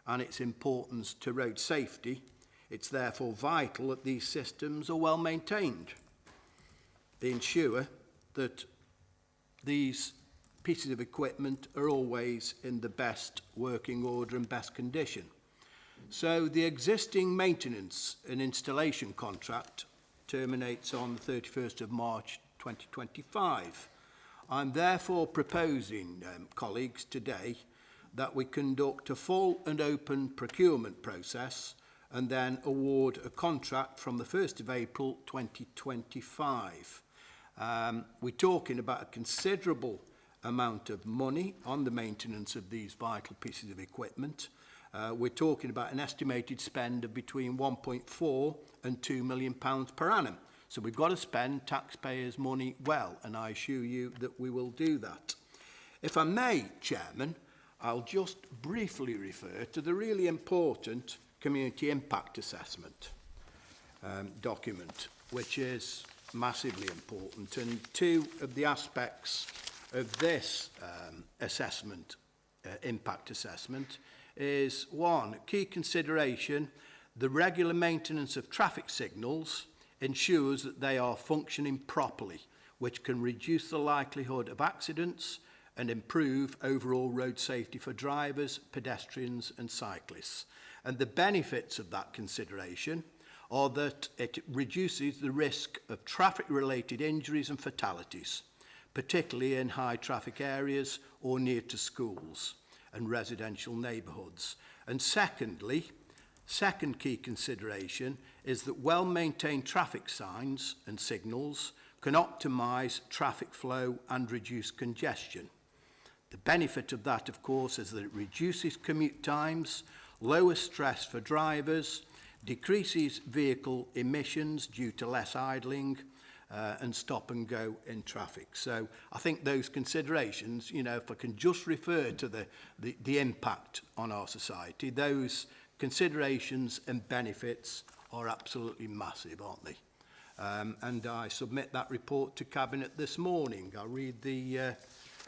and its importance to road safety, it's therefore vital that these systems are well maintained. They ensure that these pieces of equipment are always in the best working order and best condition. So the existing maintenance and installation contract terminates on the 31st of March 2025. I'm therefore proposing, colleagues, today that we conduct a full and open procurement process and then award a contract from the 1st of April 2025. We're talking about a considerable amount of money on the maintenance of these vital pieces of equipment. We're talking about an estimated spend of between 1.4 and £2 million per annum. So we've got to spend taxpayers' money well, and I assure you that we will do that. If I may, Chairman, I'll just briefly refer to the really important community impact assessment document, which is massively important. And two of the aspects of this impact assessment is, one, key consideration, the regular maintenance of traffic signals ensures that they are functioning properly, which can reduce the likelihood of accidents and improve overall road safety for drivers, pedestrians and cyclists. And the benefits of that consideration are that it reduces the risk of traffic-related injuries and fatalities, particularly in high traffic areas or near to schools and residential neighbourhoods. And secondly, second key consideration is that well-maintained traffic signs and signals can optimise traffic flow and reduce congestion. The benefit of that, of course, is that it reduces commute times, lowers stress for drivers, decreases vehicle emissions due to less idling, and stop and go in traffic. So I think those considerations, you know, if I can just refer to the impact on our society, those considerations and benefits are absolutely massive, aren't they? And I submit that report to Cabinet this morning. I'll read the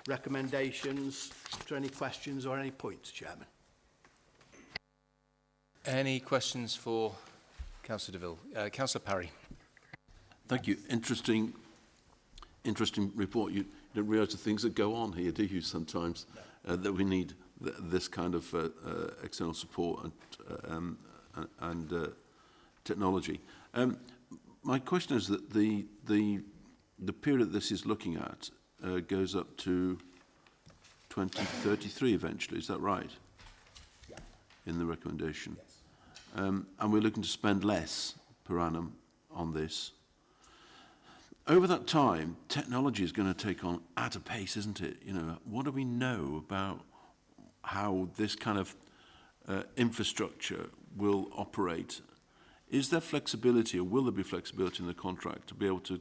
recommendations. Are there any questions or any points, Chairman? Any questions for Councillor DeVille? Councillor Parry. Thank you. Interesting report. You don't realise the things that go on here, do you, sometimes, that we need this kind of external support and technology. My question is that the period that this is looking at goes up to 2033 eventually, is that right? Yeah. In the recommendation. Yes. And we're looking to spend less per annum on this. Over that time, technology is going to take on at a pace, isn't it? You know, what do we know about how this kind of infrastructure will operate? Is there flexibility, or will there be flexibility in the contract to be able to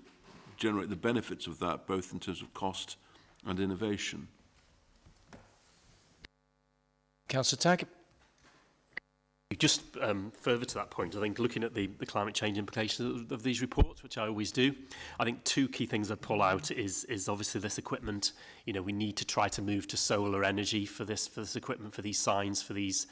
generate the benefits of that, both in terms of cost and innovation? Councillor Tagg. Just further to that point, I think looking at the climate change implications of these reports, which I always do, I think two key things I'd pull out is obviously this equipment. You know, we need to try to move to solar energy for this equipment, for these signs, for these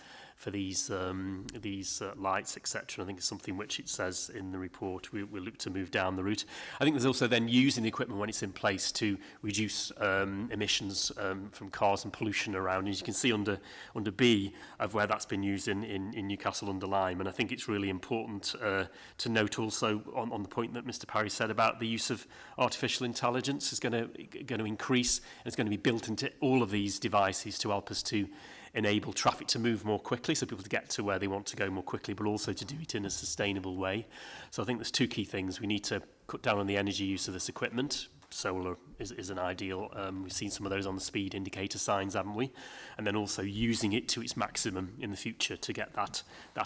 lights, etc. I think it's something which it says in the report we look to move down the route. I think there's also then using the equipment when it's in place to reduce emissions from cars and pollution around. As you can see under B of where that's been used in Newcastle under Lyme, and I think it's really important to note also on the point that Mr. Parry said about the use of artificial intelligence is going to increase, and it's going to be built into all of these devices to help us to enable traffic to move more quickly, so people to get to where they want to go more quickly, but also to do it in a sustainable way. So I think there's two key things. We need to cut down on the energy use of this equipment. Solar is an ideal. We've seen some of those on the speed indicator signs, haven't we? And then also using it to its maximum in the future to get that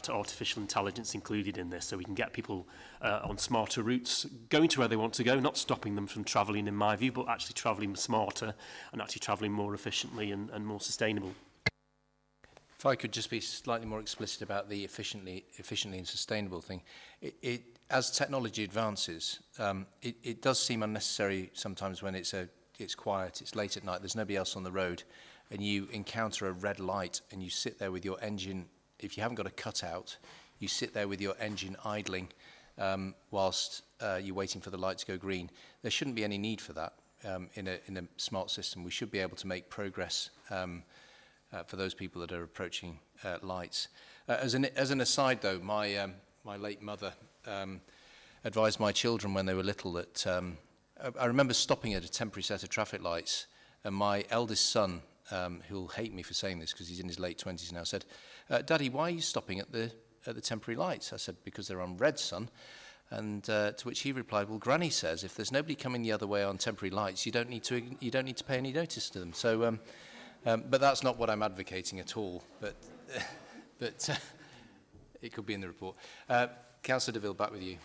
artificial intelligence included in this, so we can get people on smarter routes, going to where they want to go, not stopping them from travelling, in my view, but actually travelling smarter and actually travelling more efficiently and more sustainable. If I could just be slightly more explicit about the efficiently and sustainable thing. As technology advances, it does seem unnecessary sometimes when it's quiet, it's late at night, there's nobody else on the road, and you encounter a red light and you sit there with your engine, if you haven't got a cutout, you sit there with your engine idling whilst you're waiting for the light to go green. There shouldn't be any need for that in a smart system. We should be able to make progress for those people that are approaching lights. As an aside, though, my late mother advised my children when they were little that I remember stopping at a temporary set of traffic lights, and my eldest son, who'll hate me for saying this because he's in his late 20s now, said, "Daddy, why are you stopping at the temporary lights?" I said, "Because they're on red, son." And to which he replied, "Well, Granny says if there's nobody coming the other way on temporary lights, you don't need to pay any notice to them." So. But that's not what I'm advocating at all, but it could be in the report. Councillor DeVille, back with you.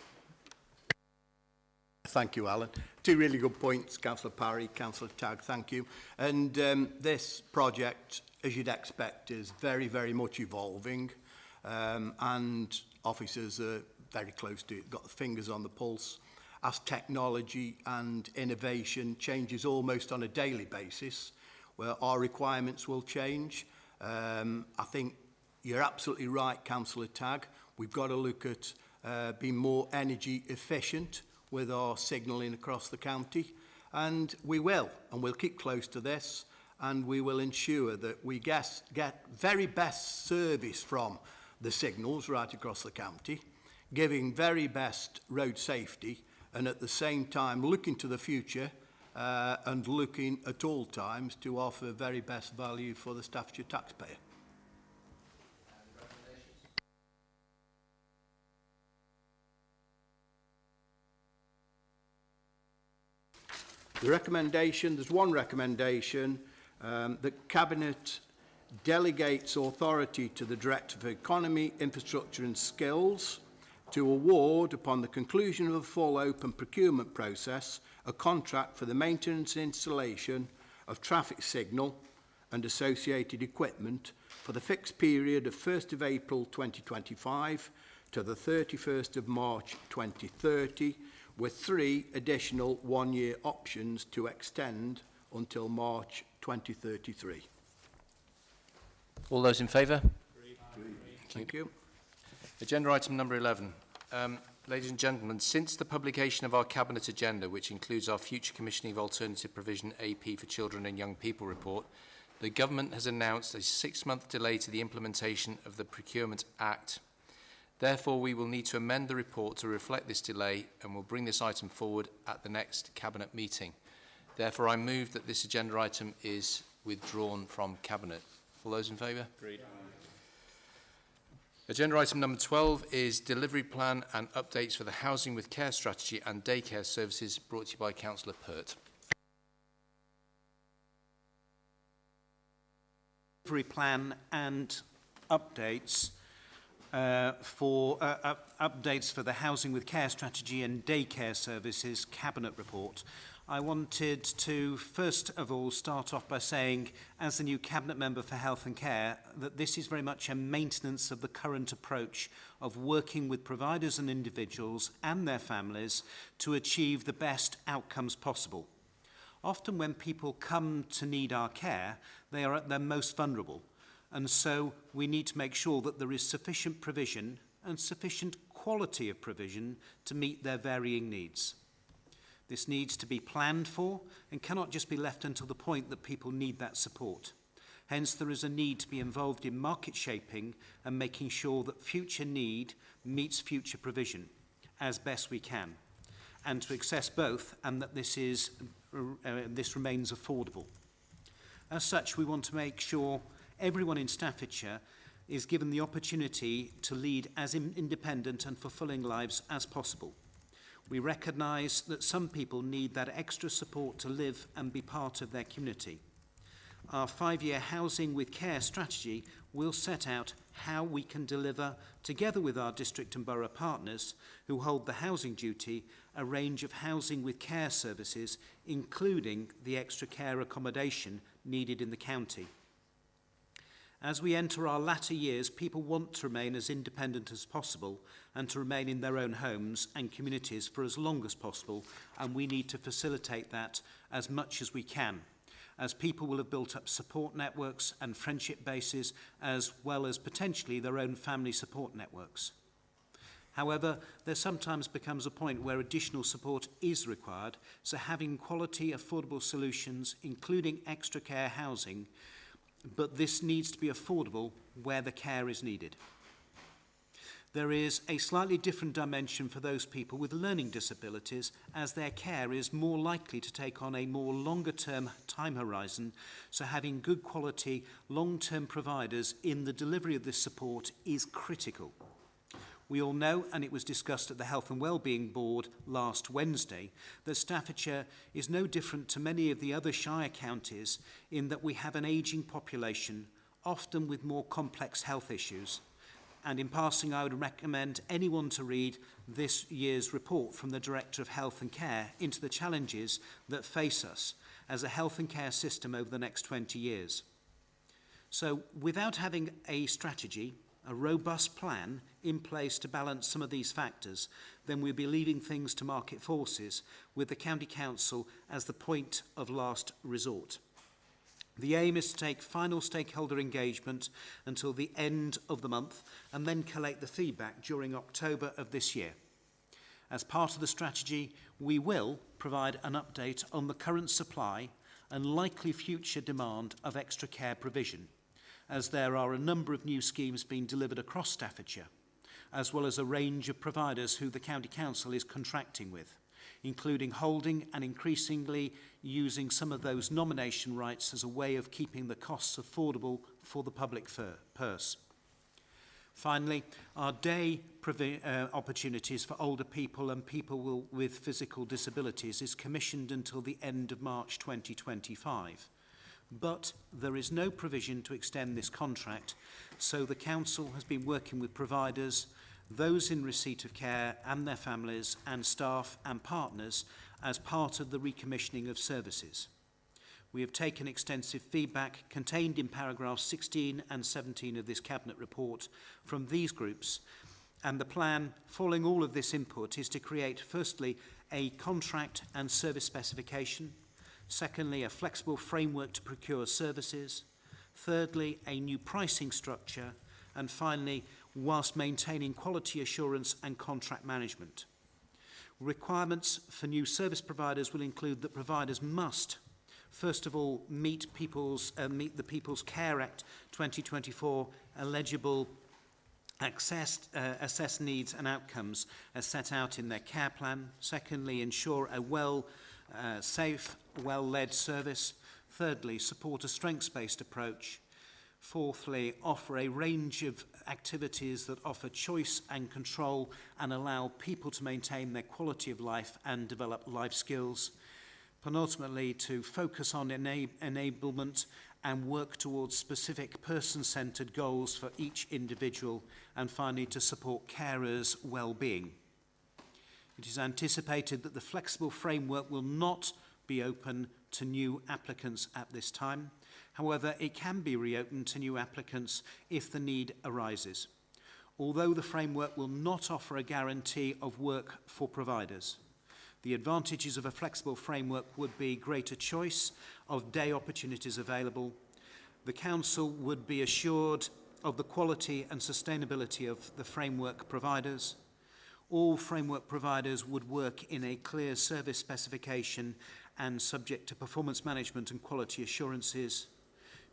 Thank you, Alan. Two really good points, Councillor Parry, Councillor Tagg, thank you. And this project, as you'd expect, is very, very much evolving, and officers are very close to it, got the fingers on the pulse. As technology and innovation changes almost on a daily basis, where our requirements will change. I think you're absolutely right, Councillor Tagg. We've got to look at being more energy efficient with our signalling across the county, and we will, and we'll keep close to this, and we will ensure that we get very best service from the signals right across the county, giving very best road safety, and at the same time looking to the future and looking at all times to offer very best value for the Staffordshire taxpayer. The recommendation, there's one recommendation that Cabinet delegates authority to the Director for Economy, Infrastructure and Skills to award, upon the conclusion of a full open procurement process, a contract for the maintenance and installation of traffic signal and associated equipment for the fixed period of 1st of April 2025 to the 31st of March 2030, with 3 additional one-year options to extend until March 2033. All those in favour? Thank you. Agenda item number 11. Ladies and gentlemen, since the publication of our Cabinet agenda, which includes our future commissioning of alternative provision AP for Children and Young People report, the Government has announced a 6-month delay to the implementation of the Procurement Act. Therefore, we will need to amend the report to reflect this delay and will bring this item forward at the next Cabinet meeting. Therefore, I move that this agenda item is withdrawn from Cabinet. All those in favour? Agreed. Agenda item number 12 is delivery plan and updates for the Housing with Care strategy and daycare services, brought to you by Councillor Pert. Delivery plan and updates updates for the Housing with Care strategy and daycare services Cabinet report. I wanted to first of all start off by saying, as the new Cabinet Member for Health and Care, that this is very much a maintenance of the current approach of working with providers and individuals and their families to achieve the best outcomes possible. Often when people come to need our care, they are at their most vulnerable, and so we need to make sure that there is sufficient provision and sufficient quality of provision to meet their varying needs. This needs to be planned for and cannot just be left until the point that people need that support. Hence, there is a need to be involved in market shaping and making sure that future need meets future provision as best we can, and to access both, and that this remains affordable. As such, we want to make sure everyone in Staffordshire is given the opportunity to lead as independent and fulfilling lives as possible. We recognise that some people need that extra support to live and be part of their community. Our 5-year Housing with Care strategy will set out how we can deliver, together with our district and borough partners who hold the housing duty, a range of housing with care services, including the extra care accommodation needed in the county. As we enter our latter years, people want to remain as independent as possible and to remain in their own homes and communities for as long as possible, and we need to facilitate that as much as we can, as people will have built up support networks and friendship bases, as well as potentially their own family support networks. However, there sometimes becomes a point where additional support is required, so having quality, affordable solutions, including extra care housing, but this needs to be affordable where the care is needed. There is a slightly different dimension for those people with learning disabilities, as their care is more likely to take on a more longer-term time horizon, so having good quality, long-term providers in the delivery of this support is critical. We all know, and it was discussed at the Health and Wellbeing Board last Wednesday, that Staffordshire is no different to many of the other Shire counties in that we have an ageing population, often with more complex health issues. And in passing, I would recommend anyone to read this year's report from the Director of Health and Care into the challenges that face us as a health and care system over the next 20 years. So without having a strategy, a robust plan in place to balance some of these factors, then we'll be leaving things to market forces with the County Council as the point of last resort. The aim is to take final stakeholder engagement until the end of the month and then collect the feedback during October of this year. As part of the strategy, we will provide an update on the current supply and likely future demand of extra care provision, as there are a number of new schemes being delivered across Staffordshire, as well as a range of providers who the County Council is contracting with, including holding and increasingly using some of those nomination rights as a way of keeping the costs affordable for the public purse. Finally, our day opportunities for older people and people with physical disabilities is commissioned until the end of March 2025. But there is no provision to extend this contract, so the Council has been working with providers, those in receipt of care and their families, and staff and partners as part of the recommissioning of services. We have taken extensive feedback contained in paragraphs 16 and 17 of this Cabinet report from these groups, and the plan, following all of this input, is to create, firstly, a contract and service specification, secondly, a flexible framework to procure services, thirdly, a new pricing structure, and finally, whilst maintaining quality assurance and contract management. Requirements for new service providers will include that providers must, first of all, meet the People's Care Act 2024 eligible assess needs and outcomes as set out in their care plan. Secondly, ensure a safe, well-led service. Thirdly, support a strengths-based approach. Fourthly, offer a range of activities that offer choice and control and allow people to maintain their quality of life and develop life skills. Penultimately, to focus on enablement and work towards specific person-centred goals for each individual. And finally, to support carers' well-being. It is anticipated that the flexible framework will not be open to new applicants at this time. However, it can be reopened to new applicants if the need arises. Although the framework will not offer a guarantee of work for providers, the advantages of a flexible framework would be greater choice of day opportunities available. The Council would be assured of the quality and sustainability of the framework providers. All framework providers would work in a clear service specification and subject to performance management and quality assurances.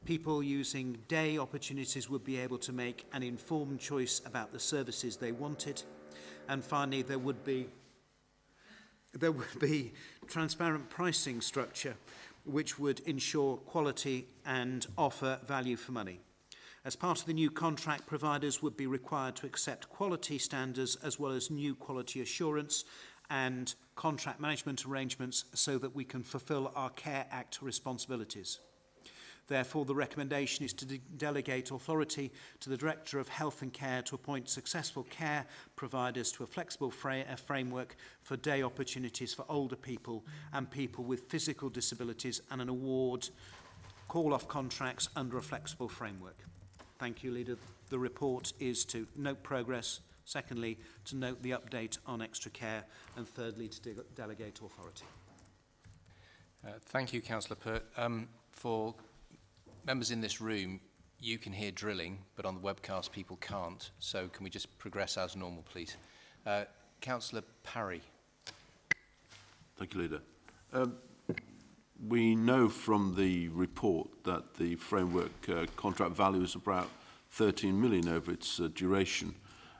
People using day opportunities would be able to make an informed choice about the services they wanted. And finally, there would be transparent pricing structure which would ensure quality and offer value for money. As part of the new contract, providers would be required to accept quality standards as well as new quality assurance and contract management arrangements so that we can fulfil our Care Act responsibilities. Therefore, the recommendation is to delegate authority to the Director of Health and Care to appoint successful care providers to a flexible framework for day opportunities for older people and people with physical disabilities, and an award call-off contracts under a flexible framework. Thank you, Leader. The report is to note progress. Secondly, to note the update on extra care. And thirdly, to delegate authority. Thank you, Councillor Pert. For members in this room, you can hear drilling, but on the webcast people can't. So can we just progress as normal, please? Councillor Parry. Thank you, Leader. We know from the report that the framework contract value is about 13 million over its duration.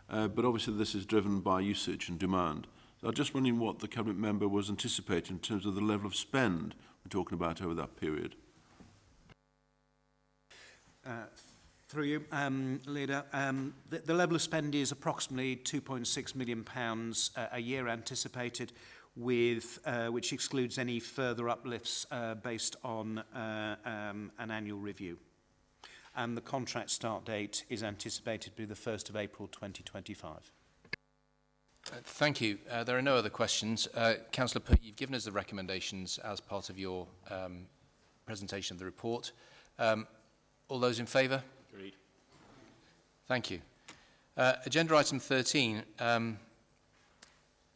But obviously this is driven by usage and demand. So I'm just wondering what the Cabinet member was anticipating in terms of the level of spend we're talking about over that period. Through you, Leader, the level of spend is approximately £2.6 million a year anticipated, with which excludes any further uplifts based on an annual review. And the contract start date is anticipated to be the 1st of April 2025. Thank you. There are no other questions. Councillor Pert, you've given us the recommendations as part of your presentation of the report. All those in favour? Agreed. Thank you. Agenda item 13.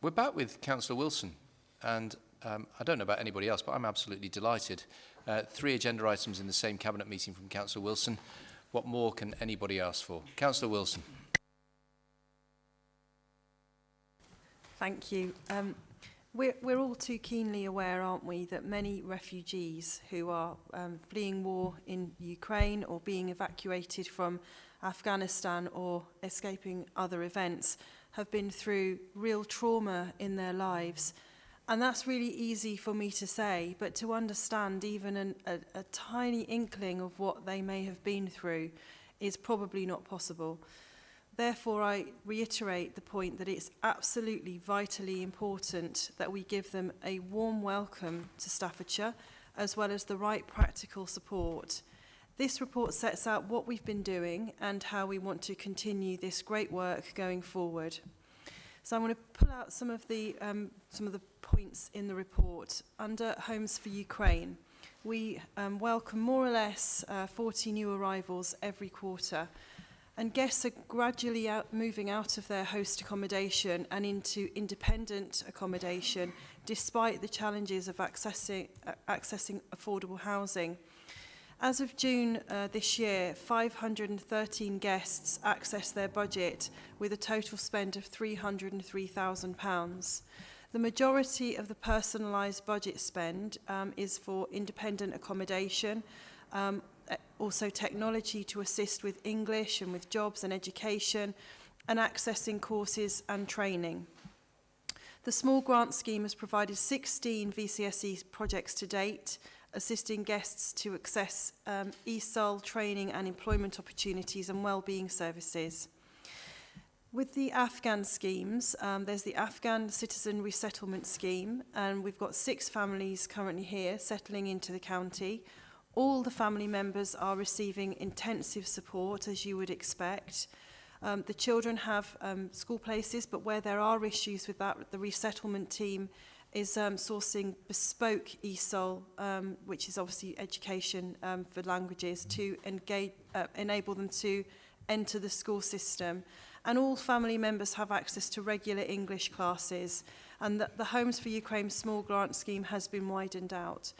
We're back with Councillor Wilson, and I don't know about anybody else, but I'm absolutely delighted. 3 agenda items in the same Cabinet meeting from Councillor Wilson. What more can anybody ask for? Councillor Wilson. Thank you. We're all too keenly aware, aren't we, that many refugees who are fleeing war in Ukraine or being evacuated from Afghanistan or escaping other events have been through real trauma in their lives. And that's really easy for me to say, but to understand even a tiny inkling of what they may have been through is probably not possible. Therefore, I reiterate the point that it's absolutely vitally important that we give them a warm welcome to Staffordshire, as well as the right practical support. This report sets out what we've been doing and how we want to continue this great work going forward. So I'm going to pull out some of the points in the report. Under Homes for Ukraine, we welcome more or less 40 new arrivals every quarter. And guests are gradually moving out of their host accommodation and into independent accommodation, despite the challenges of accessing affordable housing. As of June this year, 513 guests accessed their budget with a total spend of £303,000. The majority of the personalised budget spend is for independent accommodation, also technology to assist with English and with jobs and education, and accessing courses and training. The small grant scheme has provided 16 VCSE projects to date, assisting guests to access ESOL training and employment opportunities and wellbeing services. With the Afghan schemes, there's the Afghan Citizen Resettlement Scheme, and we've got 6 families currently here settling into the county. All the family members are receiving intensive support, as you would expect. The children have school places, but where there are issues with that, the resettlement team is sourcing bespoke ESOL, which is obviously education for languages, to engage, enable them to enter the school system. And all family members have access to regular English classes. And the Homes for Ukraine Small Grant Scheme has been widened out.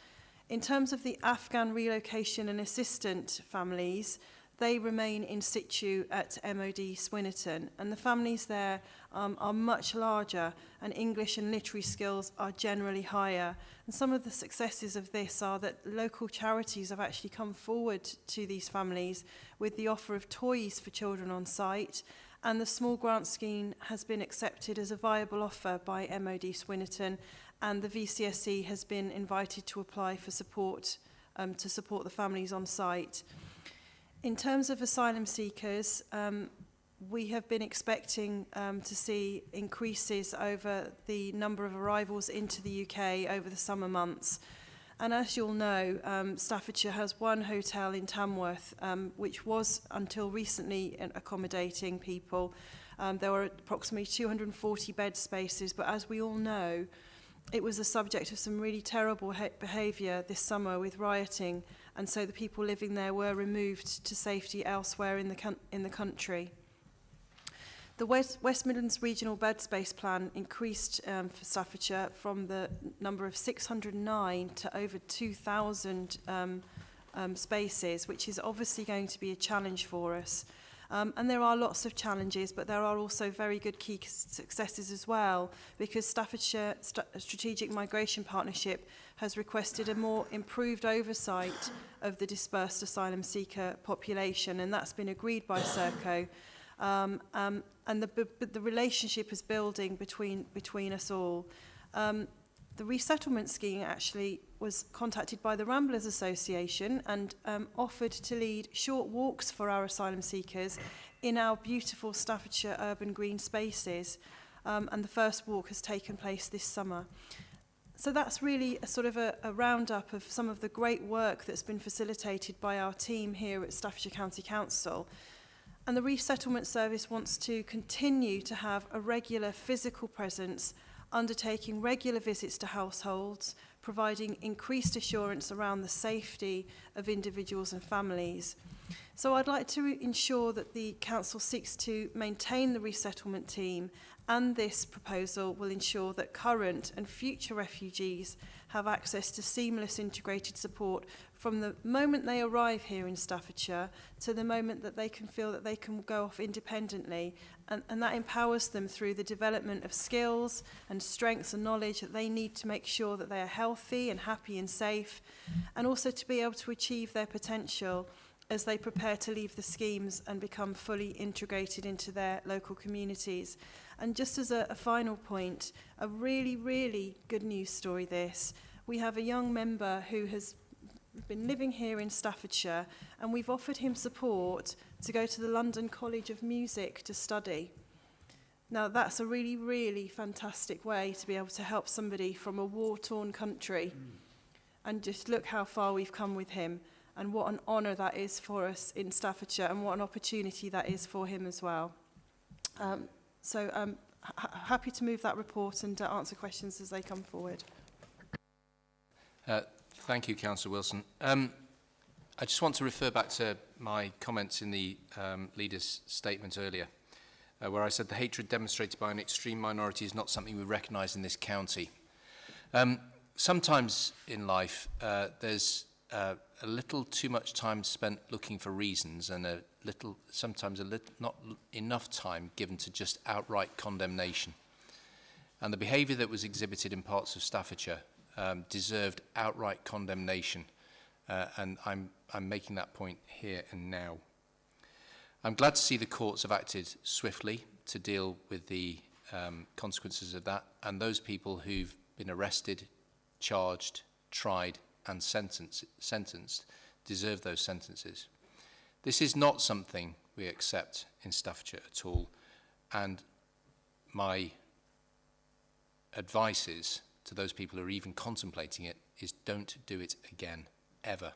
In terms of the Afghan relocation and assistant families, they remain in situ at MOD Swinnerton, and the families there are much larger, and English and literary skills are generally higher. And some of the successes of this are that local charities have actually come forward to these families with the offer of toys for children on site, and the small grant scheme has been accepted as a viable offer by MOD Swinnerton, and the VCSE has been invited to apply for support to support the families on site. In terms of asylum seekers, we have been expecting to see increases over the number of arrivals into the UK over the summer months. And as you'll know, Staffordshire has one hotel in Tamworth, which was until recently accommodating people. There were approximately 240 bed spaces, but as we all know, it was the subject of some really terrible behaviour this summer with rioting, and so the people living there were removed to safety elsewhere in the country. The West Midlands Regional Bed Space Plan increased for Staffordshire from the number of 609 to over 2,000 spaces, which is obviously going to be a challenge for us. And there are lots of challenges, but there are also very good key successes as well, because Staffordshire Strategic Migration Partnership has requested a more improved oversight of the dispersed asylum seeker population, and that's been agreed by Serco. And the relationship is building between us all. The resettlement scheme actually was contacted by the Ramblers Association and offered to lead short walks for our asylum seekers in our beautiful Staffordshire urban green spaces. And the first walk has taken place this summer. So that's really a sort of a roundup of some of the great work that's been facilitated by our team here at Staffordshire County Council. And the Resettlement Service wants to continue to have a regular physical presence, undertaking regular visits to households, providing increased assurance around the safety of individuals and families. So I'd like to ensure that the Council seeks to maintain the resettlement team, and this proposal will ensure that current and future refugees have access to seamless integrated support from the moment they arrive here in Staffordshire to the moment that they can feel that they can go off independently, and that empowers them through the development of skills and strengths and knowledge that they need to make sure that they are healthy and happy and safe, and also to be able to achieve their potential as they prepare to leave the schemes and become fully integrated into their local communities. And just as a final point, a really, really good news story this. We have a young member who has been living here in Staffordshire, and we've offered him support to go to the London College of Music to study. Now, that's a really, really fantastic way to be able to help somebody from a war-torn country. And just look how far we've come with him, and what an honour that is for us in Staffordshire, and what an opportunity that is for him as well. So I'm happy to move that report and answer questions as they come forward. Thank you, Councillor Wilson. I just want to refer back to my comments in the leader's statement earlier, where I said the hatred demonstrated by an extreme minority is not something we recognise in this county. Sometimes in life, there's a little too much time spent looking for reasons and sometimes not enough time given to just outright condemnation. And the behaviour that was exhibited in parts of Staffordshire deserved outright condemnation, and I'm making that point here and now. I'm glad to see the courts have acted swiftly to deal with the consequences of that, and those people who've been arrested, charged, tried and sentenced deserve those sentences. This is not something we accept in Staffordshire at all, and my advice is to those people who are even contemplating it is don't do it again, ever.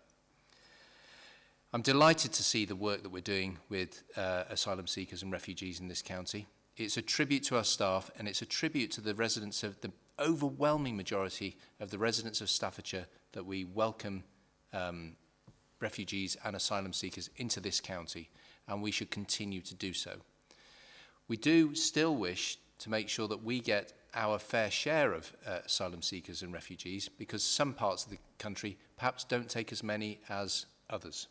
I'm delighted to see the work that we're doing with asylum seekers and refugees in this county. It's a tribute to our staff, and it's a tribute to the residents of the overwhelming majority of the residents of Staffordshire that we welcome refugees and asylum seekers into this county, and we should continue to do so. We do still wish to make sure that we get our fair share of asylum seekers and refugees, because some parts of the country perhaps don't take as many as others.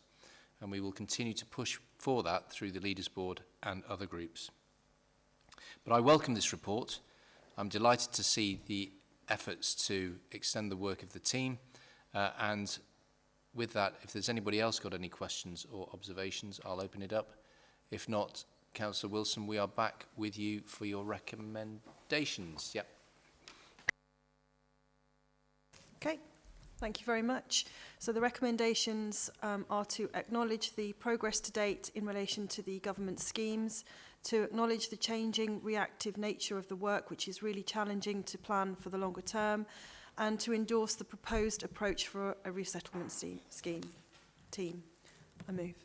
And we will continue to push for that through the Leaders Board and other groups. But I welcome this report. I'm delighted to see the efforts to extend the work of the team. And with that, if there's anybody else got any questions or observations, I'll open it up. If not, Councillor Wilson, we are back with you for your recommendations. Yep. Okay. Thank you very much. So the recommendations are to acknowledge the progress to date in relation to the government schemes, to acknowledge the changing reactive nature of the work, which is really challenging to plan for the longer term, and to endorse the proposed approach for a resettlement scheme. Team, I move.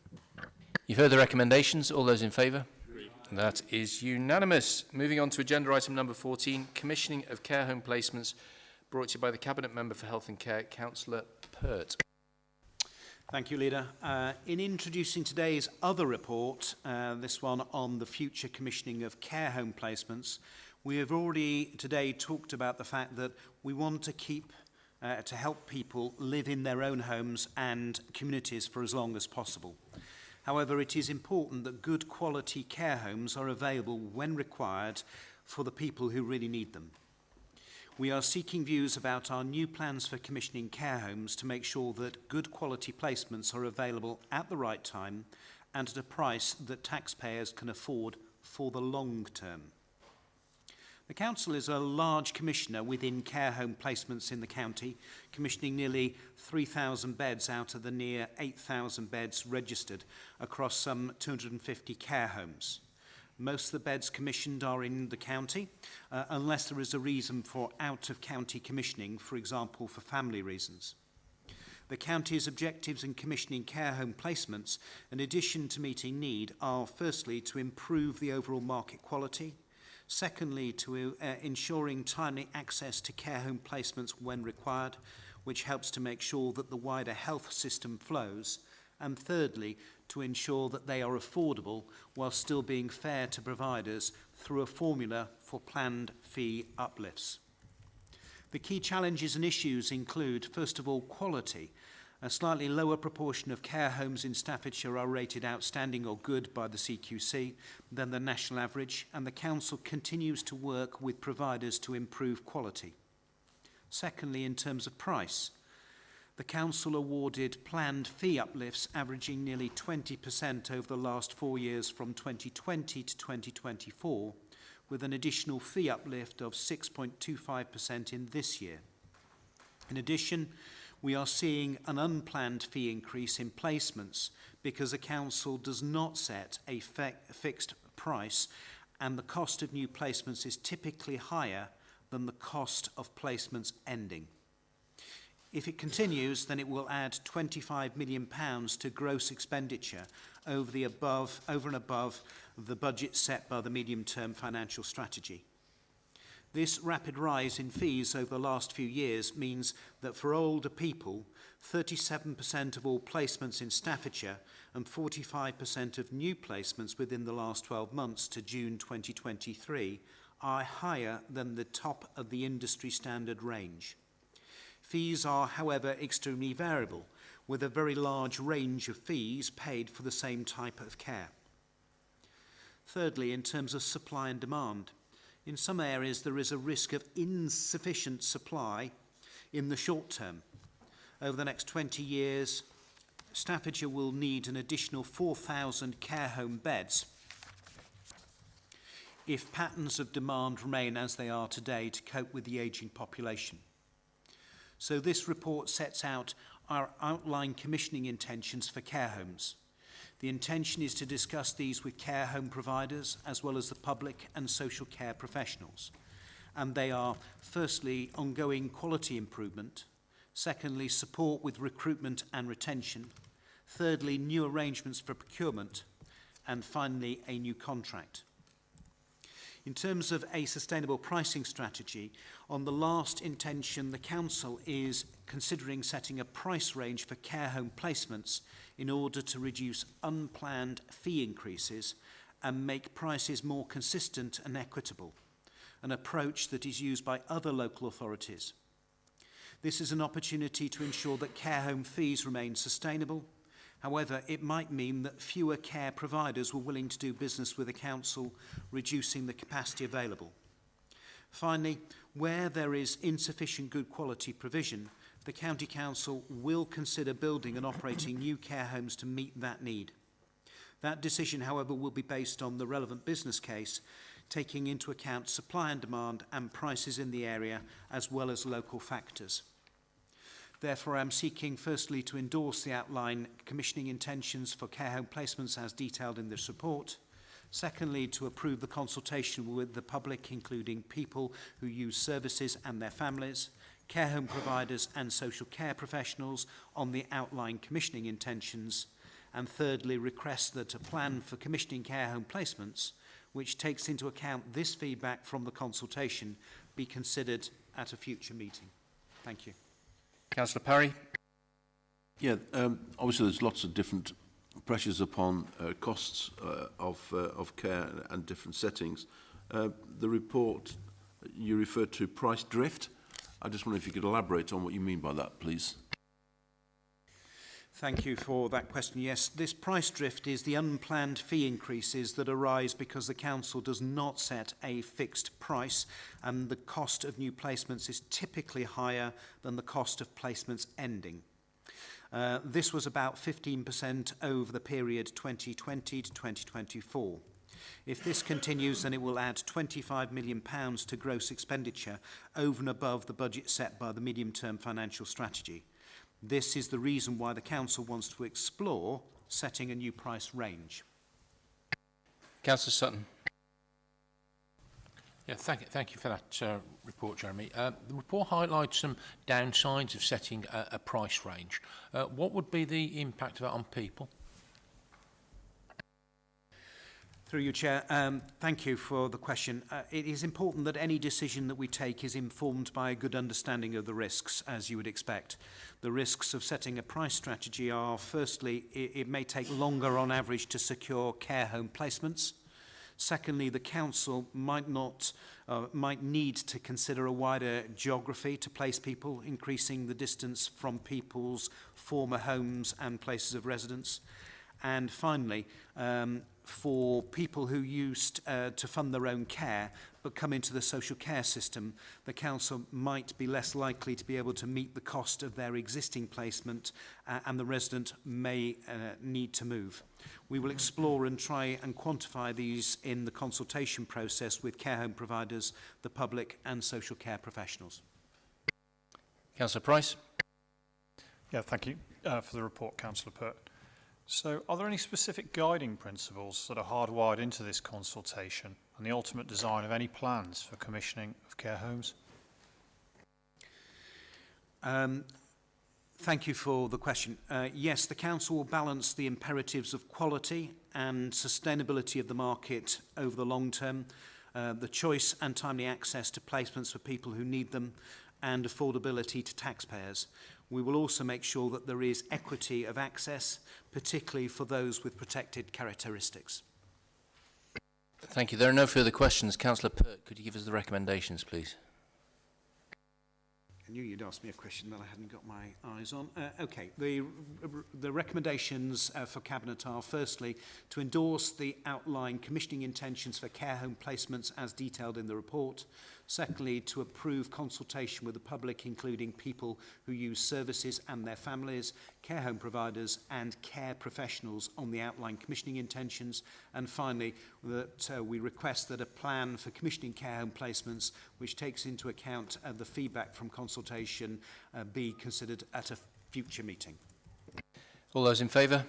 You've heard the recommendations. All those in favour? That is unanimous. Moving on to agenda item number 14, commissioning of care home placements, brought to you by the Cabinet Member for Health and Care, Councillor Pert. Thank you, Leader. In introducing today's other report, this one on the future commissioning of care home placements, we have already today talked about the fact that we want to keep to help people live in their own homes and communities for as long as possible. However, it is important that good quality care homes are available when required for the people who really need them. We are seeking views about our new plans for commissioning care homes to make sure that good quality placements are available at the right time and at a price that taxpayers can afford for the long term. The Council is a large commissioner within care home placements in the county, commissioning nearly 3,000 beds out of the near 8,000 beds registered across some 250 care homes. Most of the beds commissioned are in the county, unless there is a reason for out-of-county commissioning, for example, for family reasons. The county's objectives in commissioning care home placements, in addition to meeting need, are firstly to improve the overall market quality, secondly to ensuring timely access to care home placements when required, which helps to make sure that the wider health system flows, and thirdly, to ensure that they are affordable while still being fair to providers through a formula for planned fee uplifts. The key challenges and issues include, first of all, quality. A slightly lower proportion of care homes in Staffordshire are rated outstanding or good by the CQC than the national average, and the Council continues to work with providers to improve quality. Secondly, in terms of price, the Council awarded planned fee uplifts averaging nearly 20% over the last 4 years from 2020 to 2024, with an additional fee uplift of 6.25% in this year. In addition, we are seeing an unplanned fee increase in placements because the Council does not set a fixed price, and the cost of new placements is typically higher than the cost of placements ending. If it continues, then it will add £25 million to gross expenditure over and above the budget set by the medium-term financial strategy. This rapid rise in fees over the last few years means that for older people, 37% of all placements in Staffordshire and 45% of new placements within the last 12 months to June 2023 are higher than the top of the industry standard range. Fees are, however, extremely variable, with a very large range of fees paid for the same type of care. Thirdly, in terms of supply and demand, in some areas there is a risk of insufficient supply in the short term. Over the next 20 years, Staffordshire will need an additional 4,000 care home beds if patterns of demand remain as they are today to cope with the ageing population. So this report sets out our outline commissioning intentions for care homes. The intention is to discuss these with care home providers as well as the public and social care professionals. And they are, firstly, ongoing quality improvement, secondly, support with recruitment and retention, thirdly, new arrangements for procurement, and finally, a new contract. In terms of a sustainable pricing strategy, on the last intention, the Council is considering setting a price range for care home placements in order to reduce unplanned fee increases and make prices more consistent and equitable, an approach that is used by other local authorities. This is an opportunity to ensure that care home fees remain sustainable. However, it might mean that fewer care providers were willing to do business with the Council, reducing the capacity available. Finally, where there is insufficient good quality provision, the County Council will consider building and operating new care homes to meet that need. That decision, however, will be based on the relevant business case, taking into account supply and demand and prices in the area, as well as local factors. Therefore, I'm seeking firstly to endorse the outline commissioning intentions for care home placements as detailed in this report. Secondly, to approve the consultation with the public, including people who use services and their families, care home providers and social care professionals on the outline commissioning intentions. And thirdly, request that a plan for commissioning care home placements, which takes into account this feedback from the consultation, be considered at a future meeting. Thank you. Councillor Parry. Yeah, obviously there's lots of different pressures upon costs of care and different settings. The report, you referred to price drift. I just wonder if you could elaborate on what you mean by that, please. Thank you for that question. Yes, this price drift is the unplanned fee increases that arise because the Council does not set a fixed price and the cost of new placements is typically higher than the cost of placements ending. This was about 15% over the period 2020 to 2024. If this continues, then it will add £25 million to gross expenditure over and above the budget set by the medium-term financial strategy. This is the reason why the Council wants to explore setting a new price range. Councillor Sutton. Yeah, thank you for that report, Jeremy. The report highlights some downsides of setting a price range. What would be the impact of that on people? Through you, Chair. Thank you for the question. It is important that any decision that we take is informed by a good understanding of the risks, as you would expect. The risks of setting a price strategy are, firstly, it may take longer on average to secure care home placements. Secondly, the Council might need to consider a wider geography to place people, increasing the distance from people's former homes and places of residence. And finally, for people who used to fund their own care but come into the social care system, the Council might be less likely to be able to meet the cost of their existing placement and the resident may need to move. We will explore and try and quantify these in the consultation process with care home providers, the public and social care professionals. Councillor Price. Yeah, thank you for the report, Councillor Pert. So, are there any specific guiding principles that are hardwired into this consultation and the ultimate design of any plans for commissioning of care homes? Thank you for the question. Yes, the Council will balance the imperatives of quality and sustainability of the market over the long term, the choice and timely access to placements for people who need them, and affordability to taxpayers. We will also make sure that there is equity of access, particularly for those with protected characteristics. Thank you. There are no further questions. Councillor Pert, could you give us the recommendations, please? knew you'd ask me a question that I hadn't got my eyes on. Okay, the recommendations for Cabinet are, firstly, to endorse the outlined commissioning intentions for care home placements as detailed in the report. Secondly, to approve consultation with the public, including people who use services and their families, care home providers and care professionals on the outlined commissioning intentions. And finally, that we request that a plan for commissioning care home placements, which takes into account the feedback from consultation, be considered at a future meeting. All those in favour?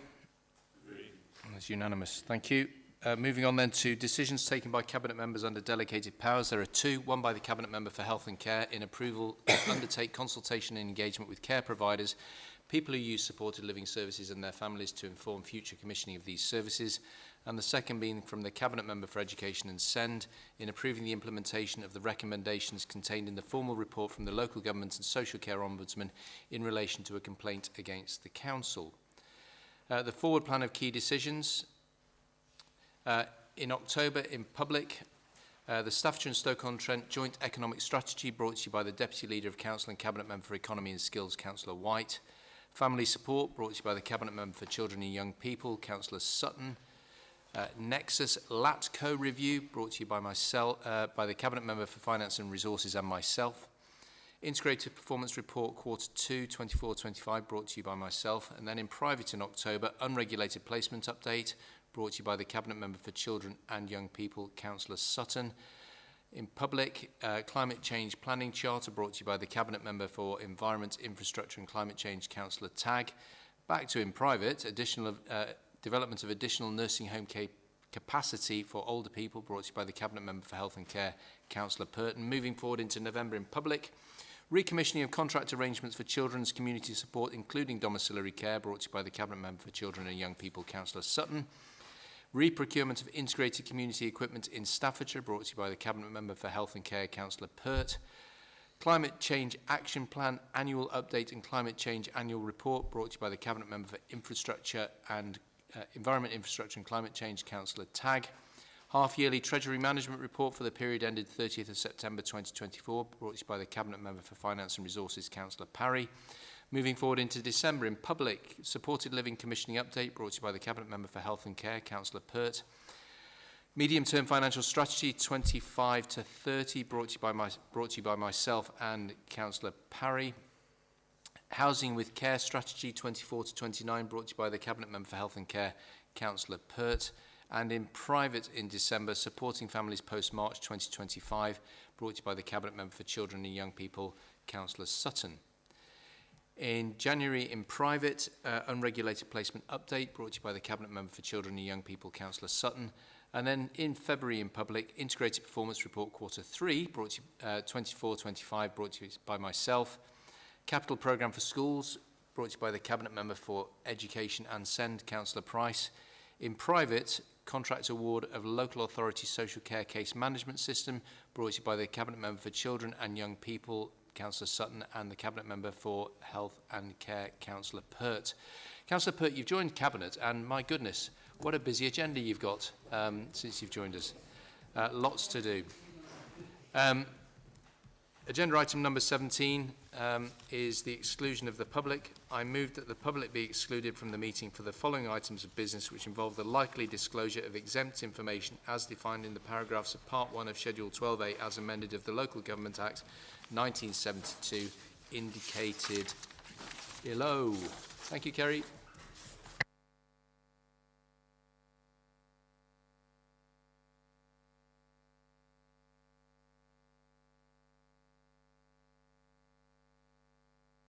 That's unanimous. Thank you. Moving on then to decisions taken by Cabinet members under delegated powers. There are two. One by the Cabinet member for Health and Care in approval to undertake consultation and engagement with care providers, people who use supported living services and their families to inform future commissioning of these services. And the second being from the Cabinet member for Education and SEND in approving the implementation of the recommendations contained in the formal report from the Local Government and Social Care Ombudsman in relation to a complaint against the Council. The forward plan of key decisions. In October, in public, the Stafford and Stoke-on-Trent Joint Economic Strategy brought to you by the Deputy Leader of Council and Cabinet Member for Economy and Skills, Councillor White. Family Support brought to you by the Cabinet Member for Children and Young People, Councillor Sutton. Nexus LATCO Review brought to you by myself, by the Cabinet Member for Finance and Resources and myself. Integrated Performance Report Quarter 2, 24-25 brought to you by myself. And then in private in October, Unregulated Placement Update brought to you by the Cabinet Member for Children and Young People, Councillor Sutton. In public, Climate Change Planning Charter brought to you by the Cabinet Member for Environment, Infrastructure and Climate Change, Councillor Tagg. Back to in private, development of additional nursing home capacity for older people brought to you by the Cabinet Member for Health and Care, Councillor Purton. Moving forward into November in public, recommissioning of contract arrangements for children's community support, including domiciliary care, brought to you by the Cabinet Member for Children and Young People, Councillor Sutton. Re-procurement of integrated community equipment in Staffordshire, brought to you by the Cabinet Member for Health and Care, Councillor Pert. Climate Change Action Plan, Annual Update and Climate Change Annual Report, brought to you by the Cabinet Member for Infrastructure and Environment, Infrastructure and Climate Change, Councillor Tagg. Half-yearly Treasury Management Report for the period ended 30th of September 2024, brought to you by the Cabinet Member for Finance and Resources, Councillor Parry. Moving forward into December in public, Supported Living Commissioning Update brought to you by the Cabinet Member for Health and Care, Councillor Pert. Medium-term Financial Strategy 25 to 30 brought to you by myself and Councillor Parry. Housing with Care Strategy 24 to 29 brought to you by the Cabinet Member for Health and Care, Councillor Pert. And in private in December, Supporting Families Post-March 2025 brought to you by the Cabinet Member for Children and Young People, Councillor Sutton. In January, in private, Unregulated Placement Update brought to you by the Cabinet Member for Children and Young People, Councillor Sutton. And then in February, in public, Integrated Performance Report Quarter 3 brought to you 24-25 brought to you by myself. Capital Programme for Schools brought to you by the Cabinet Member for Education and SEND, Councillor Price. In private, Contract Award of Local Authority Social Care Case Management System brought to you by the Cabinet Member for Children and Young People, Councillor Sutton, and the Cabinet Member for Health and Care, Councillor Pert. Councillor Pert, you've joined Cabinet, and my goodness, what a busy agenda you've got since you've joined us. Lots to do. Agenda item number 17 is the exclusion of the public. I move that the public be excluded from the meeting for the following items of business which involve the likely disclosure of exempt information as defined in the paragraphs of Part 1 of Schedule 12A as amended of the Local Government Act 1972 indicated below. Thank you, Kerry.